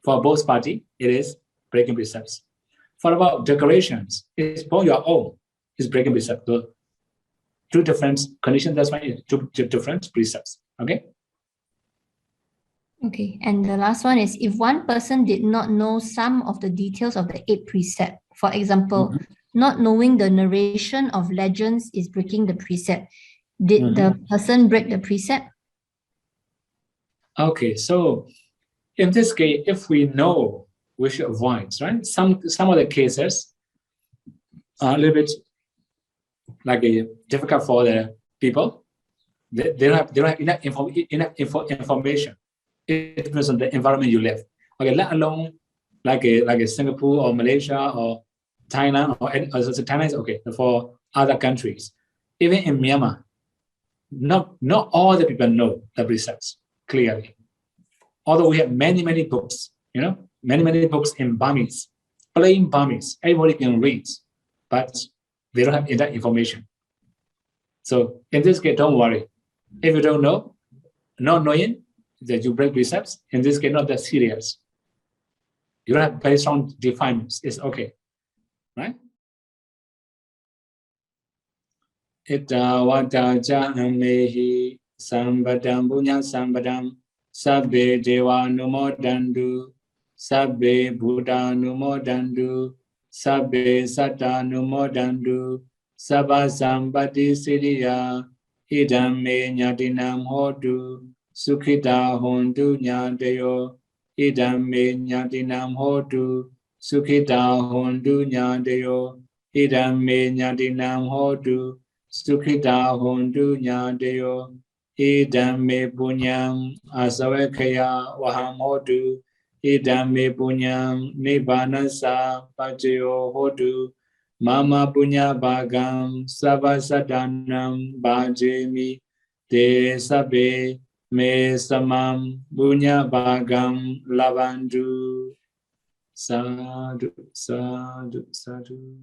S1: For both parties, it is breaking precepts. For about decorations, it's for your own, it's breaking precepts. So two different conditions, that's why it's two different precepts. Okay?
S2: Okay, and the last one is if one person did not know some of the details of the 8 precepts, for example, not knowing the narration of legends is breaking the precept, did the person break the precept?
S1: Okay, so in this case, if we know, we should avoid, right? Some of the cases are a little bit like difficult for the people. They don't have enough information. It depends on the environment you live. Okay, let alone like a Singapore or Malaysia or Thailand or Thailand is okay for other countries. Even in Myanmar, not all the people know the precepts clearly. Although we have many books, many books in Burmese, plain Burmese, everybody can read, but they don't have enough information. So in this case, don't worry. If you don't know, not knowing that you break precepts, in this case, not that serious. You don't have very strong defilements. It's okay, right? Ita wata ja amehi sambadam bunya sambadam sabbe deva numodandu sabbe buddha numodandu sabbe satta numodandu sabba sambati siriya idam me nyatinam hotu sukhita hontu nyadeyo idam me nyatinam hotu sukhita hontu nyadeyo idam me nyatinam hotu Sukhita hondu nyadeyo idam me punyam asavekaya waham hodu idam me punyam nibbanasa pajayo hodu mama punya bhagam savasadanam bhajemi te sabbe me samam punya bhagam lavandu sadhu sadhu sadhu.